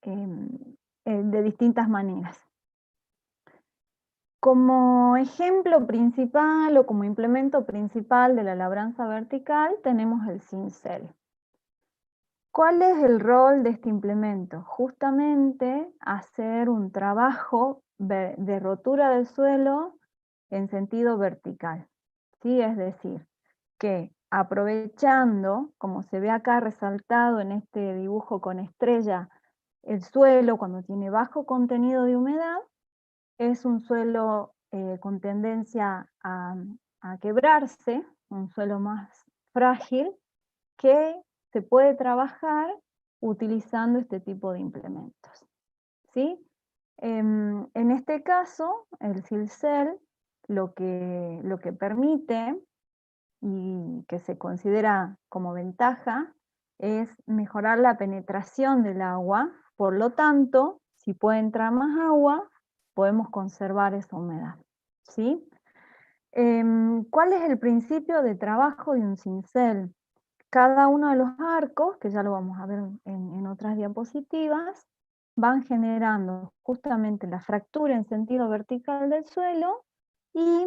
S1: de distintas maneras. Como ejemplo principal o como implemento principal de la labranza vertical tenemos el cincel. ¿Cuál es el rol de este implemento? Justamente hacer un trabajo de rotura del suelo en sentido vertical, ¿sí? Es decir, que aprovechando, como se ve acá resaltado en este dibujo con estrella, el suelo cuando tiene bajo contenido de humedad, es un suelo con tendencia a quebrarse, un suelo más frágil, que se puede trabajar utilizando este tipo de implementos, ¿sí? En este caso, el Silcel lo que permite y que se considera como ventaja es mejorar la penetración del agua, por lo tanto, si puede entrar más agua, podemos conservar esa humedad, ¿sí? ¿Cuál es el principio de trabajo de un cincel? Cada uno de los arcos, que ya lo vamos a ver en otras diapositivas, van generando justamente la fractura en sentido vertical del suelo y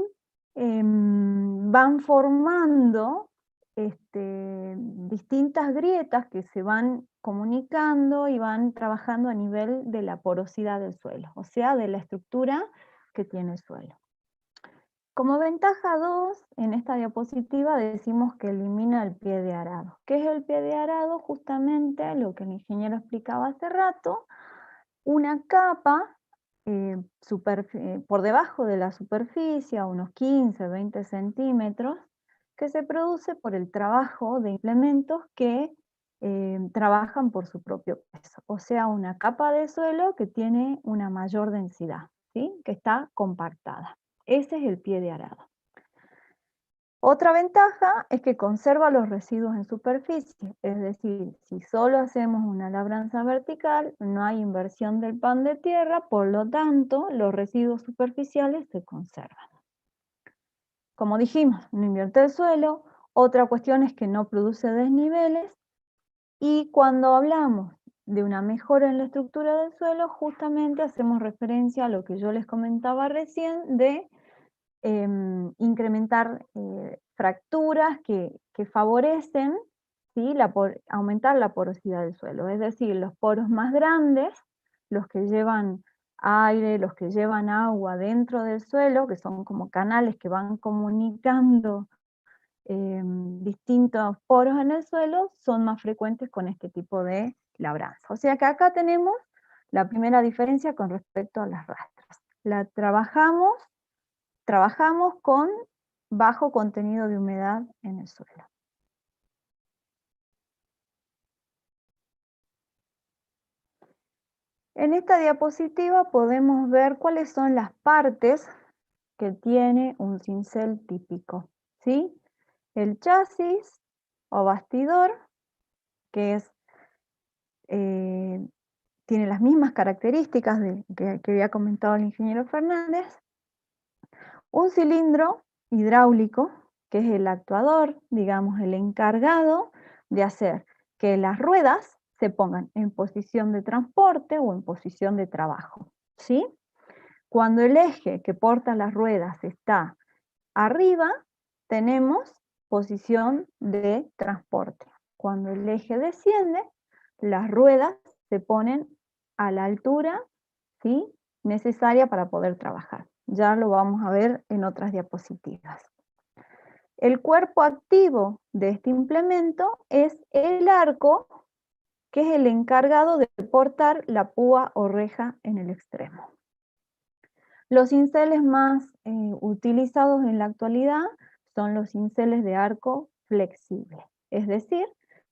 S1: van formando distintas grietas que se van comunicando y van trabajando a nivel de la porosidad del suelo, o sea, de la estructura que tiene el suelo. Como ventaja 2, en esta diapositiva decimos que elimina el pie de arado. ¿Qué es el pie de arado? Justamente lo que el ingeniero explicaba hace rato, una capa por debajo de la superficie, a unos 15, 20 centímetros, que se produce por el trabajo de implementos que trabajan por su propio peso. O sea, una capa de suelo que tiene una mayor densidad, ¿sí? Que está compactada. Ese es el pie de arado. Otra ventaja es que conserva los residuos en superficie, es decir, si solo hacemos una labranza vertical, no hay inversión del pan de tierra, por lo tanto, los residuos superficiales se conservan. Como dijimos, no invierte el suelo. Otra cuestión es que no produce desniveles, y cuando hablamos de una mejora en la estructura del suelo, justamente hacemos referencia a lo que yo les comentaba recién de incrementar fracturas que favorecen, ¿sí? Aumentar la porosidad del suelo. Es decir, los poros más grandes, los que llevan aire, los que llevan agua dentro del suelo, que son como canales que van comunicando distintos poros en el suelo, son más frecuentes con este tipo de labranza. O sea que acá tenemos la primera diferencia con respecto a las rastras. La trabajamos con bajo contenido de humedad en el suelo. En esta diapositiva podemos ver cuáles son las partes que tiene un cincel típico, ¿sí? El chasis o bastidor, que es, tiene las mismas características que había comentado el ingeniero Fernández. Un cilindro hidráulico, que es el actuador, digamos, el encargado de hacer que las ruedas se pongan en posición de transporte o en posición de trabajo, ¿sí? Cuando el eje que porta las ruedas está arriba, tenemos posición de transporte. Cuando el eje desciende, las ruedas se ponen a la altura, ¿sí?, necesaria para poder trabajar. Ya lo vamos a ver en otras diapositivas. El cuerpo activo de este implemento es el arco, que es el encargado de portar la púa o reja en el extremo. Los cinceles más utilizados en la actualidad son los cinceles de arco flexible, es decir,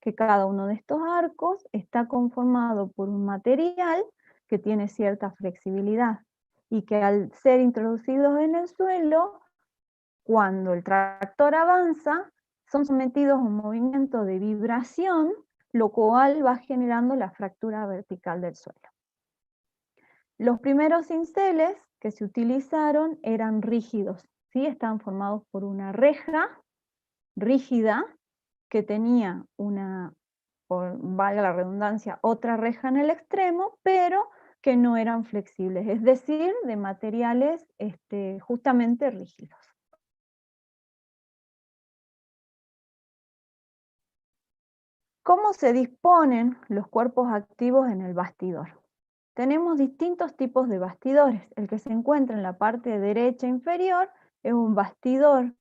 S1: que cada uno de estos arcos está conformado por un material que tiene cierta flexibilidad y que al ser introducidos en el suelo, cuando el tractor avanza, son sometidos a un movimiento de vibración, lo cual va generando la fractura vertical del suelo. Los primeros cinceles que se utilizaron eran rígidos, ¿sí? Estaban formados por una reja rígida que tenía una, por valga la redundancia, otra reja en el extremo, pero que no eran flexibles, es decir, de materiales justamente rígidos. ¿Cómo se disponen los cuerpos activos en el bastidor? Tenemos distintos tipos de bastidores. El que se encuentra en la parte derecha inferior es un bastidor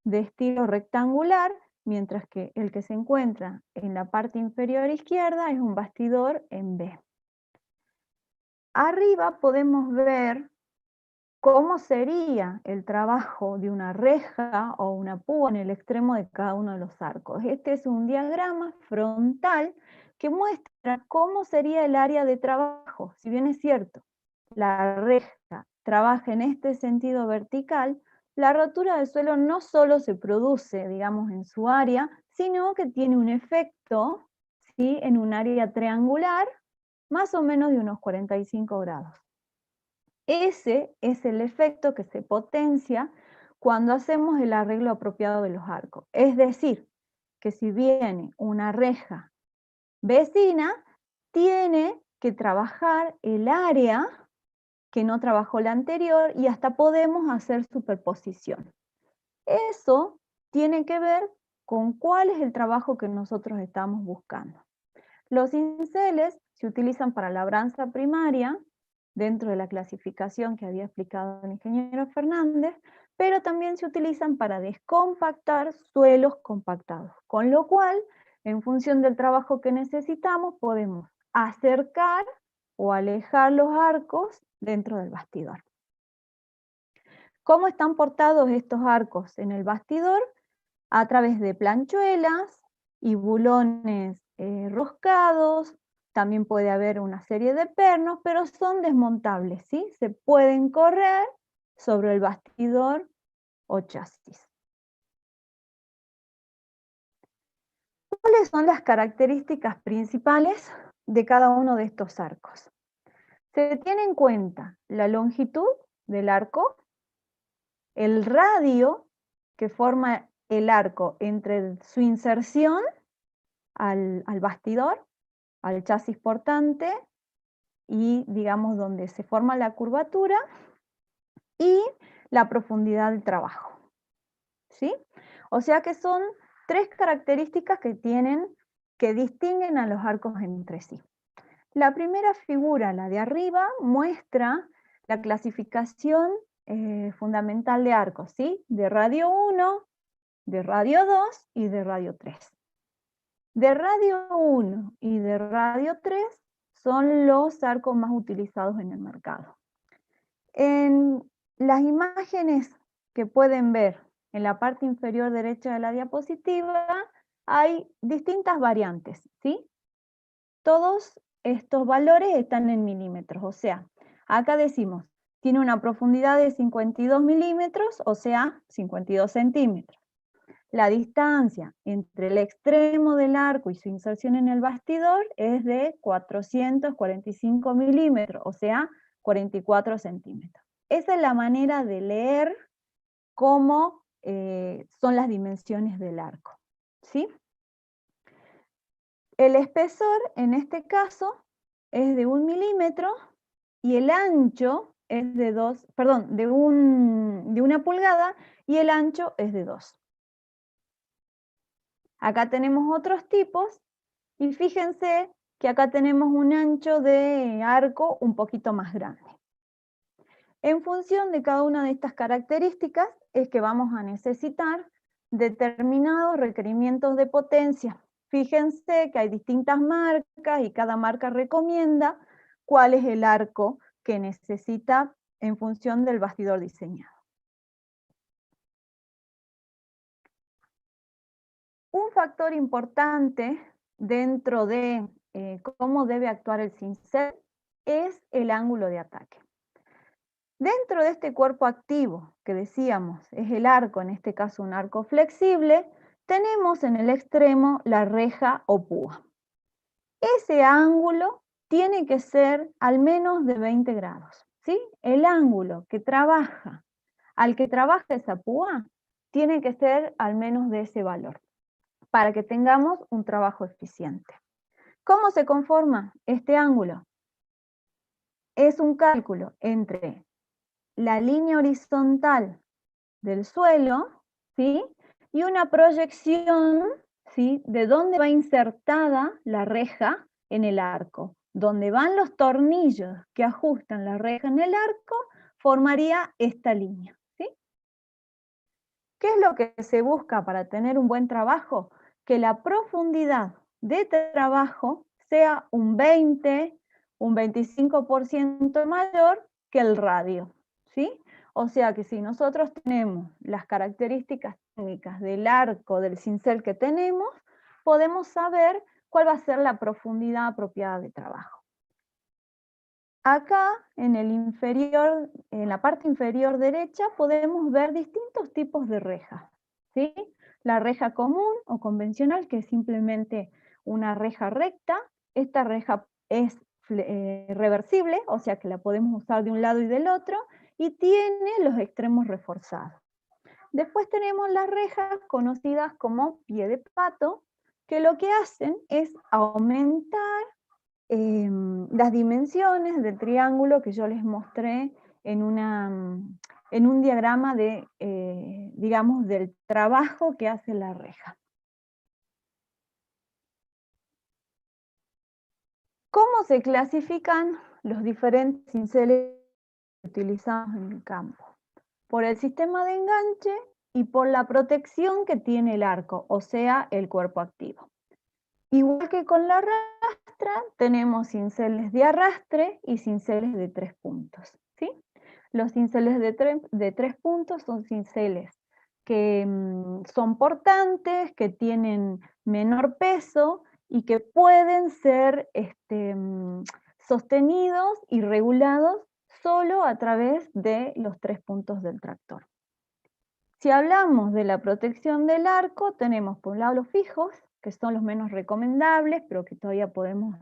S1: de estilo rectangular, mientras que el que se encuentra en la parte inferior izquierda es un bastidor en B. Arriba podemos ver cómo sería el trabajo de una reja o una púa en el extremo de cada uno de los arcos. Este es un diagrama frontal que muestra cómo sería el área de trabajo. Si bien es cierto, la reja trabaja en este sentido vertical, la rotura del suelo no solo se produce, digamos, en su área, sino que tiene un efecto, ¿sí?, en un área triangular, más o menos de unos 45 grados. Ese es el efecto que se potencia cuando hacemos el arreglo apropiado de los arcos. Es decir, que si viene una reja vecina, tiene que trabajar el área que no trabajó la anterior y hasta podemos hacer superposición. Eso tiene que ver con cuál es el trabajo que nosotros estamos buscando. Los cinceles se utilizan para labranza primaria, dentro de la clasificación que había explicado el ingeniero Fernández, pero también se utilizan para descompactar suelos compactados, con lo cual, en función del trabajo que necesitamos, podemos acercar o alejar los arcos dentro del bastidor. ¿Cómo están portados estos arcos en el bastidor? A través de planchuelas y bulones roscados. También puede haber una serie de pernos, pero son desmontables, ¿sí? Se pueden correr sobre el bastidor o chasis. ¿Cuáles son las características principales de cada uno de estos arcos? Se tiene en cuenta la longitud del arco, el radio que forma el arco entre su inserción al bastidor, al chasis portante, y digamos donde se forma la curvatura, y la profundidad del trabajo, ¿sí? O sea que son tres características que distinguen a los arcos entre sí. La primera figura, la de arriba, muestra la clasificación fundamental de arcos, ¿sí? De radio 1, de radio 2 y de radio 3. De radio 1 y de radio 3 son los arcos más utilizados en el mercado. En las imágenes que pueden ver en la parte inferior derecha de la diapositiva hay distintas variantes, ¿sí? Todos estos valores están en milímetros, o sea, acá decimos, tiene una profundidad de 52 milímetros, o sea, 52 centímetros. La distancia entre el extremo del arco y su inserción en el bastidor es de 445 milímetros, o sea, 44 centímetros. Esa es la manera de leer cómo son las dimensiones del arco, ¿sí? El espesor, en este caso, es de 1 milímetro y el ancho es de 1 pulgada y el ancho es de 2. Acá tenemos otros tipos y fíjense que acá tenemos un ancho de arco un poquito más grande. En función de cada una de estas características es que vamos a necesitar determinados requerimientos de potencia. Fíjense que hay distintas marcas y cada marca recomienda cuál es el arco que necesita en función del bastidor diseñado. Un factor importante dentro de cómo debe actuar el cincel es el ángulo de ataque. Dentro de este cuerpo activo, que decíamos es el arco, en este caso un arco flexible, tenemos en el extremo la reja o púa. Ese ángulo tiene que ser al menos de 20 grados, ¿sí? El ángulo al que trabaja esa púa, tiene que ser al menos de ese valor, para que tengamos un trabajo eficiente. ¿Cómo se conforma este ángulo? Es un cálculo entre la línea horizontal del suelo, ¿sí? Y una proyección, ¿sí? De dónde va insertada la reja en el arco. Donde van los tornillos que ajustan la reja en el arco, formaría esta línea, ¿sí? ¿Qué es lo que se busca para tener un buen trabajo? Que la profundidad de trabajo sea un 20, un 25% mayor que el radio, ¿sí? O sea que si nosotros tenemos las características técnicas del arco, del cincel que tenemos, podemos saber cuál va a ser la profundidad apropiada de trabajo. Acá, en la parte inferior derecha, podemos ver distintos tipos de rejas, ¿sí? La reja común o convencional, que es simplemente una reja recta. Esta reja es reversible, o sea que la podemos usar de un lado y del otro, y tiene los extremos reforzados. Después tenemos las rejas conocidas como pie de pato, que lo que hacen es aumentar las dimensiones del triángulo que yo les mostré en un diagrama de, digamos, del trabajo que hace la reja. ¿Cómo se clasifican los diferentes cinceles utilizados en el campo? Por el sistema de enganche y por la protección que tiene el arco, o sea, el cuerpo activo. Igual que con la rastra, tenemos cinceles de arrastre y cinceles de 3 puntos, ¿sí? Los cinceles de 3 puntos son cinceles que son portantes, que tienen menor peso y que pueden ser sostenidos y regulados solo a través de los 3 puntos del tractor. Si hablamos de la protección del arco, tenemos por un lado los fijos, que son los menos recomendables, pero que todavía podemos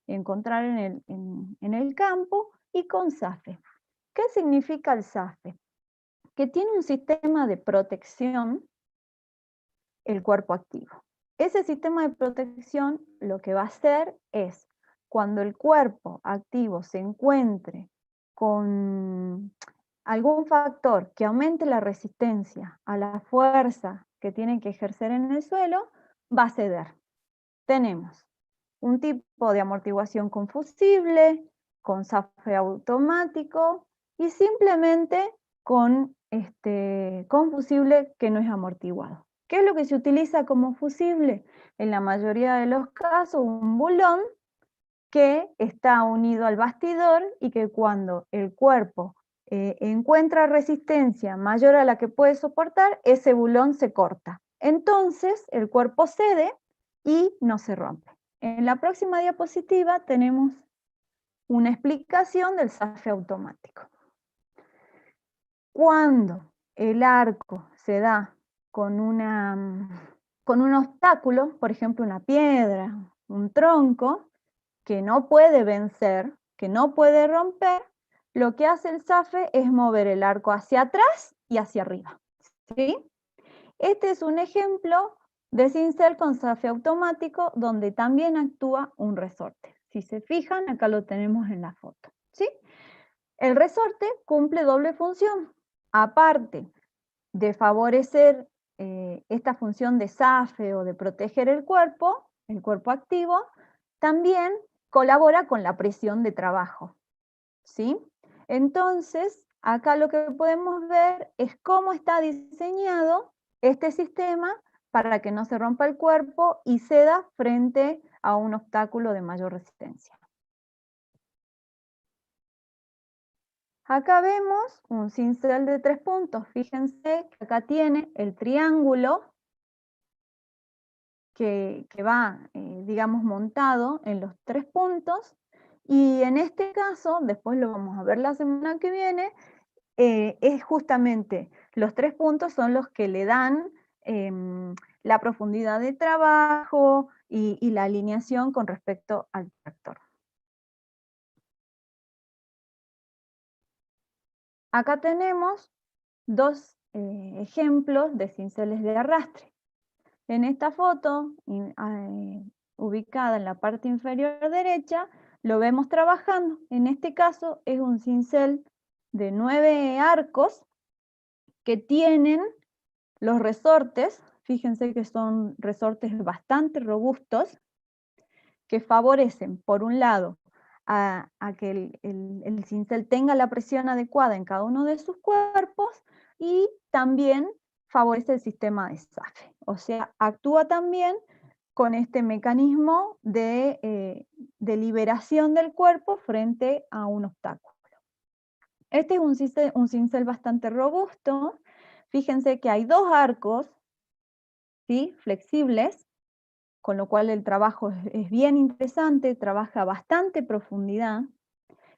S1: encontrar en el campo, y con SAFE. ¿Qué significa el SAFE? Que tiene un sistema de protección, el cuerpo activo. Ese sistema de protección lo que va a hacer es, cuando el cuerpo activo se encuentre con algún factor que aumente la resistencia a la fuerza que tiene que ejercer en el suelo, va a ceder. Tenemos un tipo de amortiguación con fusible, con SAFE automático y simplemente con fusible que no es amortiguado. ¿Qué es lo que se utiliza como fusible? En la mayoría de los casos, un bulón que está unido al bastidor y que cuando el cuerpo encuentra resistencia mayor a la que puede soportar, ese bulón se corta. Entonces el cuerpo cede y no se rompe. En la próxima diapositiva tenemos una explicación del SAFE automático. Cuando el arco se da con un obstáculo, por ejemplo una piedra, un tronco, que no puede vencer, que no puede romper, lo que hace el SAFE es mover el arco hacia atrás y hacia arriba, ¿sí? Este es un ejemplo de cincel con SAFE automático donde también actúa un resorte. Si se fijan, acá lo tenemos en la foto, ¿sí? El resorte cumple doble función. Aparte de favorecer esta función de SAFE o de proteger el cuerpo activo, también colabora con la presión de trabajo, ¿sí? Entonces, acá lo que podemos ver es cómo está diseñado este sistema para que no se rompa el cuerpo y ceda frente a un obstáculo de mayor resistencia. Acá vemos un cincel de 3 puntos. Fíjense que acá tiene el triángulo que va, digamos, montado en los 3 puntos. Y en este caso, después lo vamos a ver la semana que viene, es justamente los 3 puntos son los que le dan la profundidad de trabajo y la alineación con respecto al tractor. Acá tenemos dos ejemplos de cinceles de arrastre. En esta foto, ubicada en la parte inferior derecha, lo vemos trabajando. En este caso es un cincel de 9 arcos que tienen los resortes, fíjense que son resortes bastante robustos, que favorecen, por un lado, a que el cincel tenga la presión adecuada en cada uno de sus cuerpos y también favorece el sistema de SAFE. O sea, actúa también con este mecanismo de liberación del cuerpo frente a un obstáculo. Este es un cincel bastante robusto. Fíjense que hay 2 arcos, ¿sí?, flexibles, con lo cual el trabajo es bien interesante, trabaja bastante profundidad.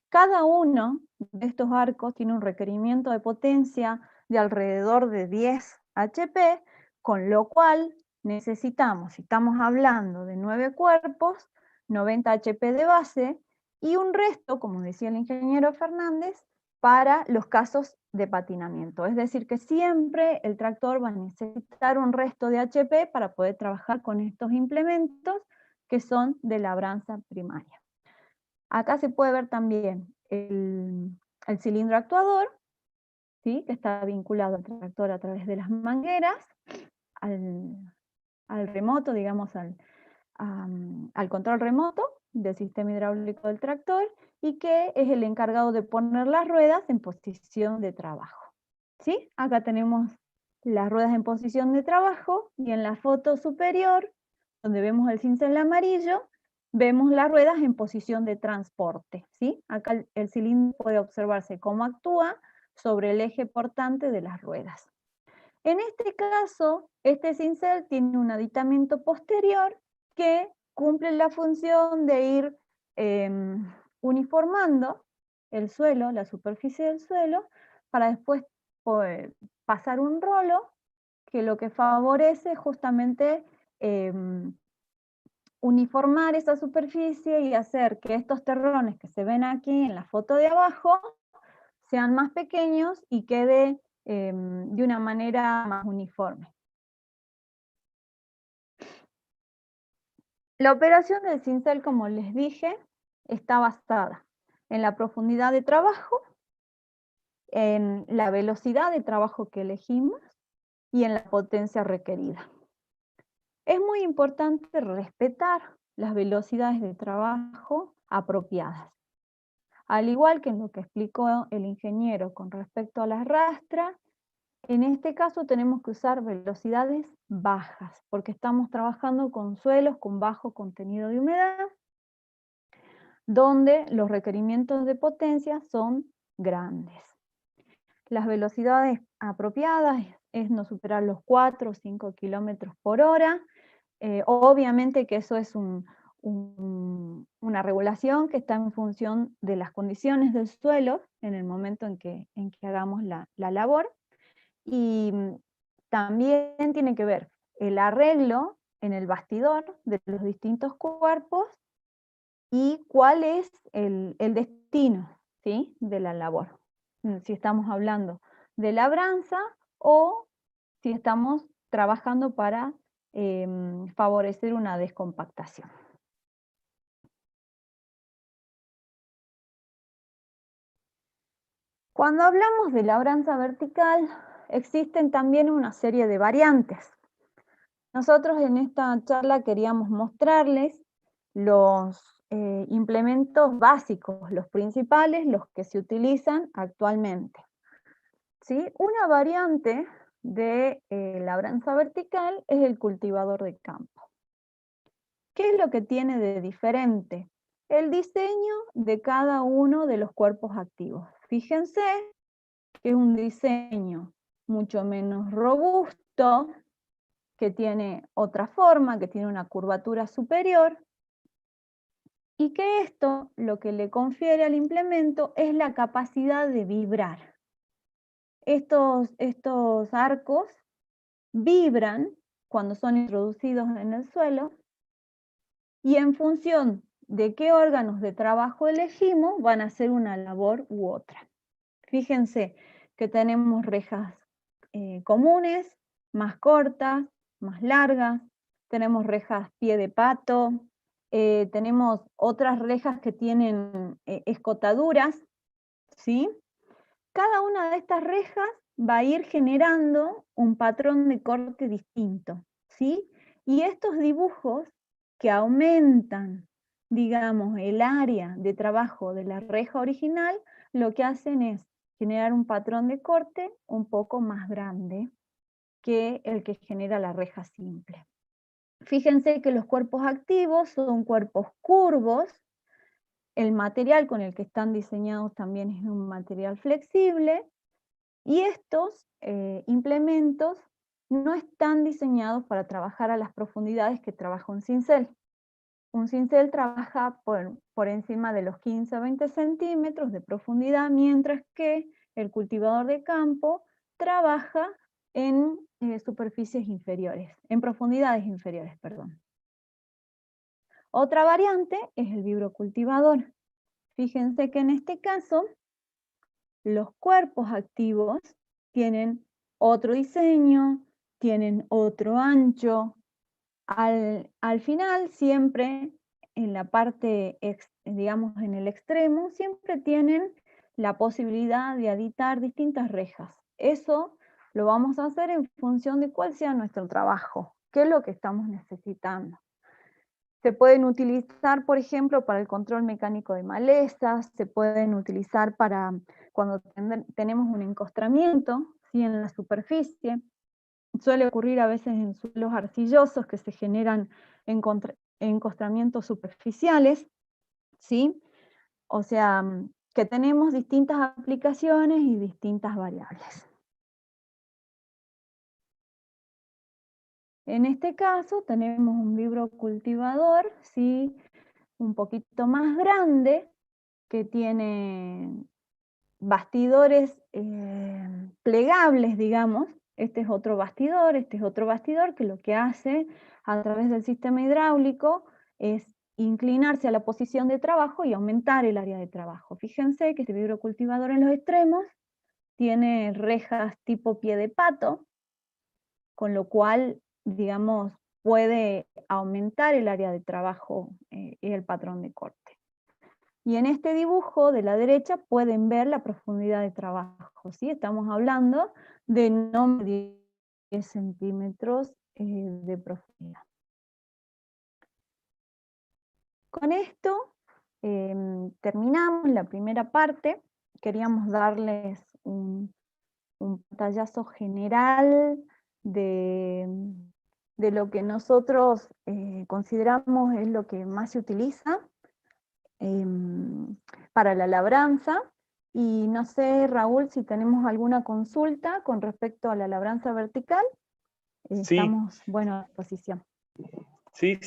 S1: Cada uno de estos arcos tiene un requerimiento de potencia de alrededor de 10 HP, con lo cual necesitamos, si estamos hablando de 9 cuerpos, 90 HP de base y un resto, como decía el ingeniero Fernández, para los casos de patinamiento. Es decir, que siempre el tractor va a necesitar un resto de HP para poder trabajar con estos implementos que son de labranza primaria. Acá se puede ver también el cilindro actuador, ¿sí?, que está vinculado al tractor a través de las mangueras, al remoto, digamos, al control remoto del sistema hidráulico del tractor, y que es el encargado de poner las ruedas en posición de trabajo, ¿sí? Acá tenemos las ruedas en posición de trabajo, y en la foto superior, donde vemos el cincel amarillo, vemos las ruedas en posición de transporte, ¿sí? Acá el cilindro puede observarse cómo actúa sobre el eje portante de las ruedas. En este caso, este cincel tiene un aditamento posterior que cumple la función de ir uniformando el suelo, la superficie del suelo, para después poder pasar un rolo que lo que favorece justamente uniformar esa superficie y hacer que estos terrones que se ven aquí en la foto de abajo sean más pequeños y quede de una manera más uniforme. La operación del cincel, como les dije, está basada en la profundidad de trabajo, en la velocidad de trabajo que elegimos y en la potencia requerida. Es muy importante respetar las velocidades de trabajo apropiadas. Al igual que en lo que explicó el ingeniero con respecto a las rastras, en este caso tenemos que usar velocidades bajas, porque estamos trabajando con suelos con bajo contenido de humedad, donde los requerimientos de potencia son grandes. Las velocidades apropiadas es no superar los 4 o 5 kilómetros por hora. Obviamente que eso es una regulación que está en función de las condiciones del suelo en el momento en que hagamos la labor. Y también tiene que ver el arreglo en el bastidor de los distintos cuerpos y cuál es el destino, ¿sí?, de la labor. Si estamos hablando de labranza o si estamos trabajando para favorecer una descompactación. Cuando hablamos de labranza vertical, existen también una serie de variantes. Nosotros en esta charla queríamos mostrarles los implementos básicos, los principales, los que se utilizan actualmente. ¿Sí? Una variante de labranza vertical es el cultivador de campo. ¿Qué es lo que tiene de diferente? El diseño de cada uno de los cuerpos activos. Fíjense que es un diseño mucho menos robusto, que tiene otra forma, que tiene una curvatura superior, y que esto lo que le confiere al implemento es la capacidad de vibrar. Estos arcos vibran cuando son introducidos en el suelo y en función de qué órganos de trabajo elegimos van a hacer una labor u otra. Fíjense que tenemos rejas comunes, más cortas, más largas, tenemos rejas pie de pato, tenemos otras rejas que tienen escotaduras, ¿sí? Cada una de estas rejas va a ir generando un patrón de corte distinto, ¿sí? Y estos dibujos que aumentan, digamos, el área de trabajo de la reja original, lo que hacen es generar un patrón de corte un poco más grande que el que genera la reja simple. Fíjense que los cuerpos activos son cuerpos curvos, el material con el que están diseñados también es un material flexible, y estos implementos no están diseñados para trabajar a las profundidades que trabaja un cincel. Un cincel trabaja por encima de los 15 a 20 centímetros de profundidad, mientras que el cultivador de campo trabaja en superficies inferiores, en profundidades inferiores, perdón. Otra variante es el vibrocultivador. Fíjense que en este caso, los cuerpos activos tienen otro diseño, tienen otro ancho. Al final, siempre en la parte, digamos, en el extremo, siempre tienen la posibilidad de aditar distintas rejas. Eso lo vamos a hacer en función de cuál sea nuestro trabajo, qué es lo que estamos necesitando. Se pueden utilizar, por ejemplo, para el control mecánico de malezas, se pueden utilizar para cuando tenemos un encostramiento, ¿sí?, en la superficie. Suele ocurrir a veces en suelos arcillosos que se generan encostramientos superficiales, ¿sí? O sea, que tenemos distintas aplicaciones y distintas variables. En este caso tenemos un vibrocultivador, ¿sí?, un poquito más grande, que tiene bastidores plegables, digamos. Este es otro bastidor, este es otro bastidor, que lo que hace a través del sistema hidráulico es inclinarse a la posición de trabajo y aumentar el área de trabajo. Fíjense que este vibrocultivador en los extremos tiene rejas tipo pie de pato, con lo cual, digamos, puede aumentar el área de trabajo y el patrón de corte. Y en este dibujo de la derecha pueden ver la profundidad de trabajo, ¿sí? Estamos hablando de no más de 10 centímetros de profundidad. Con esto terminamos la primera parte. Queríamos darles un pantallazo general de lo que nosotros consideramos es lo que más se utiliza para la labranza. Y no sé, Raúl, si tenemos alguna consulta con respecto a la labranza vertical.
S3: Sí.
S1: Estamos, bueno, a disposición.
S3: Sí.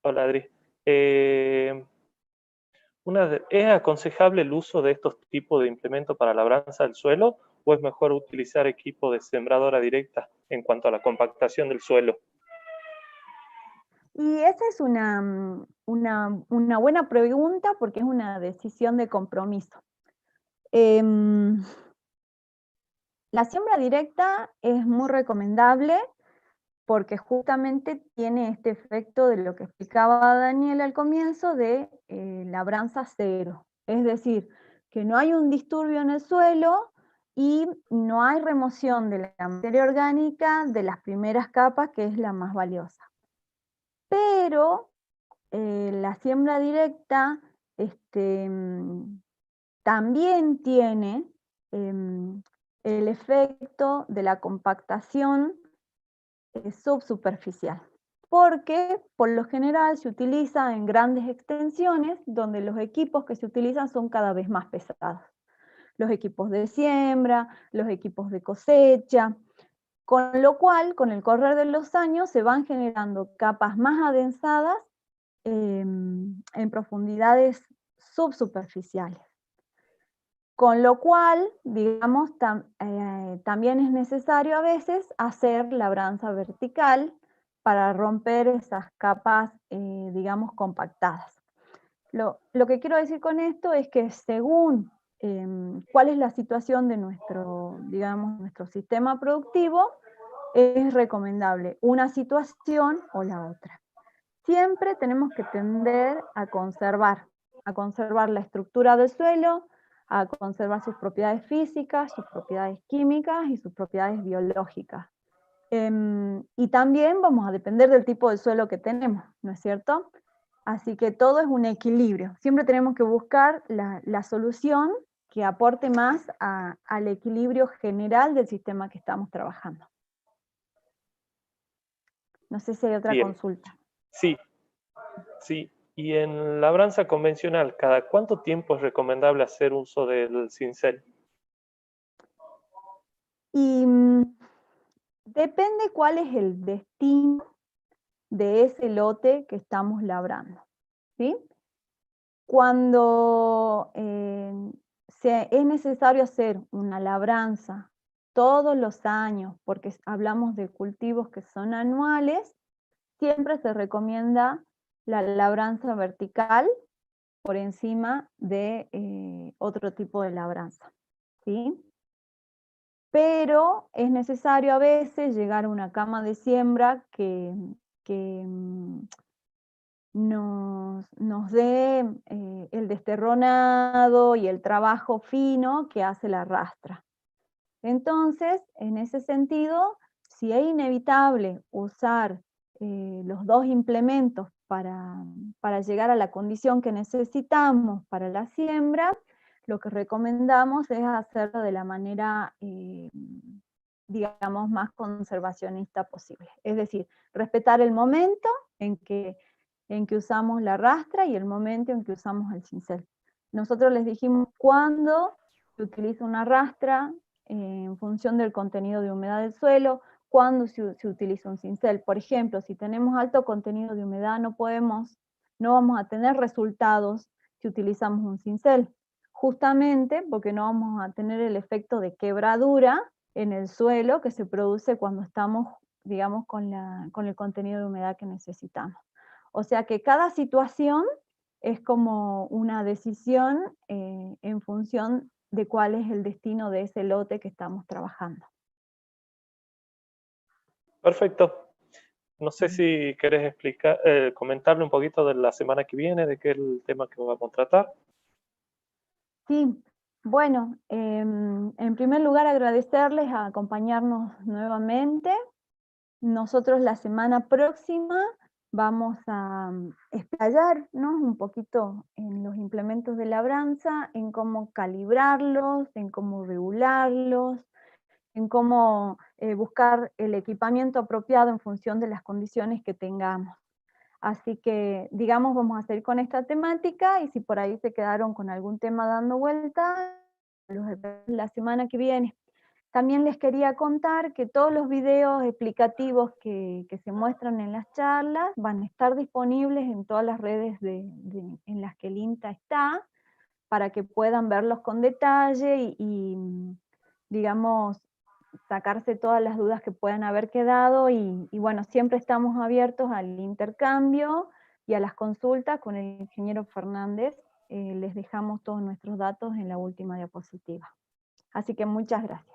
S3: Hola, Adri. ¿Es aconsejable el uso de estos tipos de implementos para labranza del suelo o es mejor utilizar equipo de sembradora directa en cuanto a la compactación del suelo?
S1: Y esa es una buena pregunta porque es una decisión de compromiso. La siembra directa es muy recomendable porque justamente tiene este efecto de lo que explicaba Daniel al comienzo de labranza cero. Es decir, que no hay un disturbio en el suelo y no hay remoción de la materia orgánica de las primeras capas, que es la más valiosa. Pero la siembra directa también tiene el efecto de la compactación subsuperficial, porque por lo general se utiliza en grandes extensiones donde los equipos que se utilizan son cada vez más pesados. Los equipos de siembra, los equipos de cosecha, con lo cual, con el correr de los años, se van generando capas más adensadas en profundidades subsuperficiales. Con lo cual, digamos, también es necesario a veces hacer labranza vertical para romper esas capas, digamos, compactadas. Lo que quiero decir con esto es que según cuál es la situación de nuestro sistema productivo, es recomendable una situación o la otra. Siempre tenemos que tender a conservar la estructura del suelo, a conservar sus propiedades físicas, sus propiedades químicas y sus propiedades biológicas. Y también vamos a depender del tipo de suelo que tenemos, ¿no es cierto? Así que todo es un equilibrio. Siempre tenemos que buscar la solución que aporte más al equilibrio general del sistema que estamos trabajando. No sé si hay otra
S3: Bien.
S1: consulta.
S3: Sí, sí. Y en labranza convencional, ¿cada cuánto tiempo es recomendable hacer uso del cincel?
S1: Y depende cuál es el destino de ese lote que estamos labrando, ¿sí? Cuando es necesario hacer una labranza todos los años, porque hablamos de cultivos que son anuales, siempre se recomienda la labranza vertical por encima de otro tipo de labranza, ¿sí? Pero es necesario a veces llegar a una cama de siembra que nos dé el desterronado y el trabajo fino que hace la rastra. Entonces, en ese sentido, si es inevitable usar los dos implementos para llegar a la condición que necesitamos para la siembra, lo que recomendamos es hacerlo de la manera, digamos, más conservacionista posible. Es decir, respetar el momento en que usamos la rastra y el momento en que usamos el cincel. Nosotros les dijimos cuándo se utiliza una rastra en función del contenido de humedad del suelo, cuándo se utiliza un cincel. Por ejemplo, si tenemos alto contenido de humedad, no vamos a tener resultados si utilizamos un cincel, justamente porque no vamos a tener el efecto de quebradura en el suelo que se produce cuando estamos, digamos, con el contenido de humedad que necesitamos. O sea que cada situación es como una decisión en función de cuál es el destino de ese lote que estamos trabajando.
S3: Perfecto. No sé si querés comentarle un poquito de la semana que viene, de qué es el tema que vamos a tratar.
S1: Sí, bueno, en primer lugar agradecerles a acompañarnos nuevamente. Nosotros la semana próxima vamos a explayarnos un poquito en los implementos de labranza, en cómo calibrarlos, en cómo regularlos, en cómo buscar el equipamiento apropiado en función de las condiciones que tengamos. Así que, digamos, vamos a seguir con esta temática y si por ahí se quedaron con algún tema dando vuelta, los vemos la semana que viene. También les quería contar que todos los videos explicativos que se muestran en las charlas van a estar disponibles en todas las redes en las que el INTA está, para que puedan verlos con detalle digamos, sacarse todas las dudas que puedan haber quedado y bueno, siempre estamos abiertos al intercambio y a las consultas con el ingeniero Fernández. Les dejamos todos nuestros datos en la última diapositiva. Así que muchas gracias.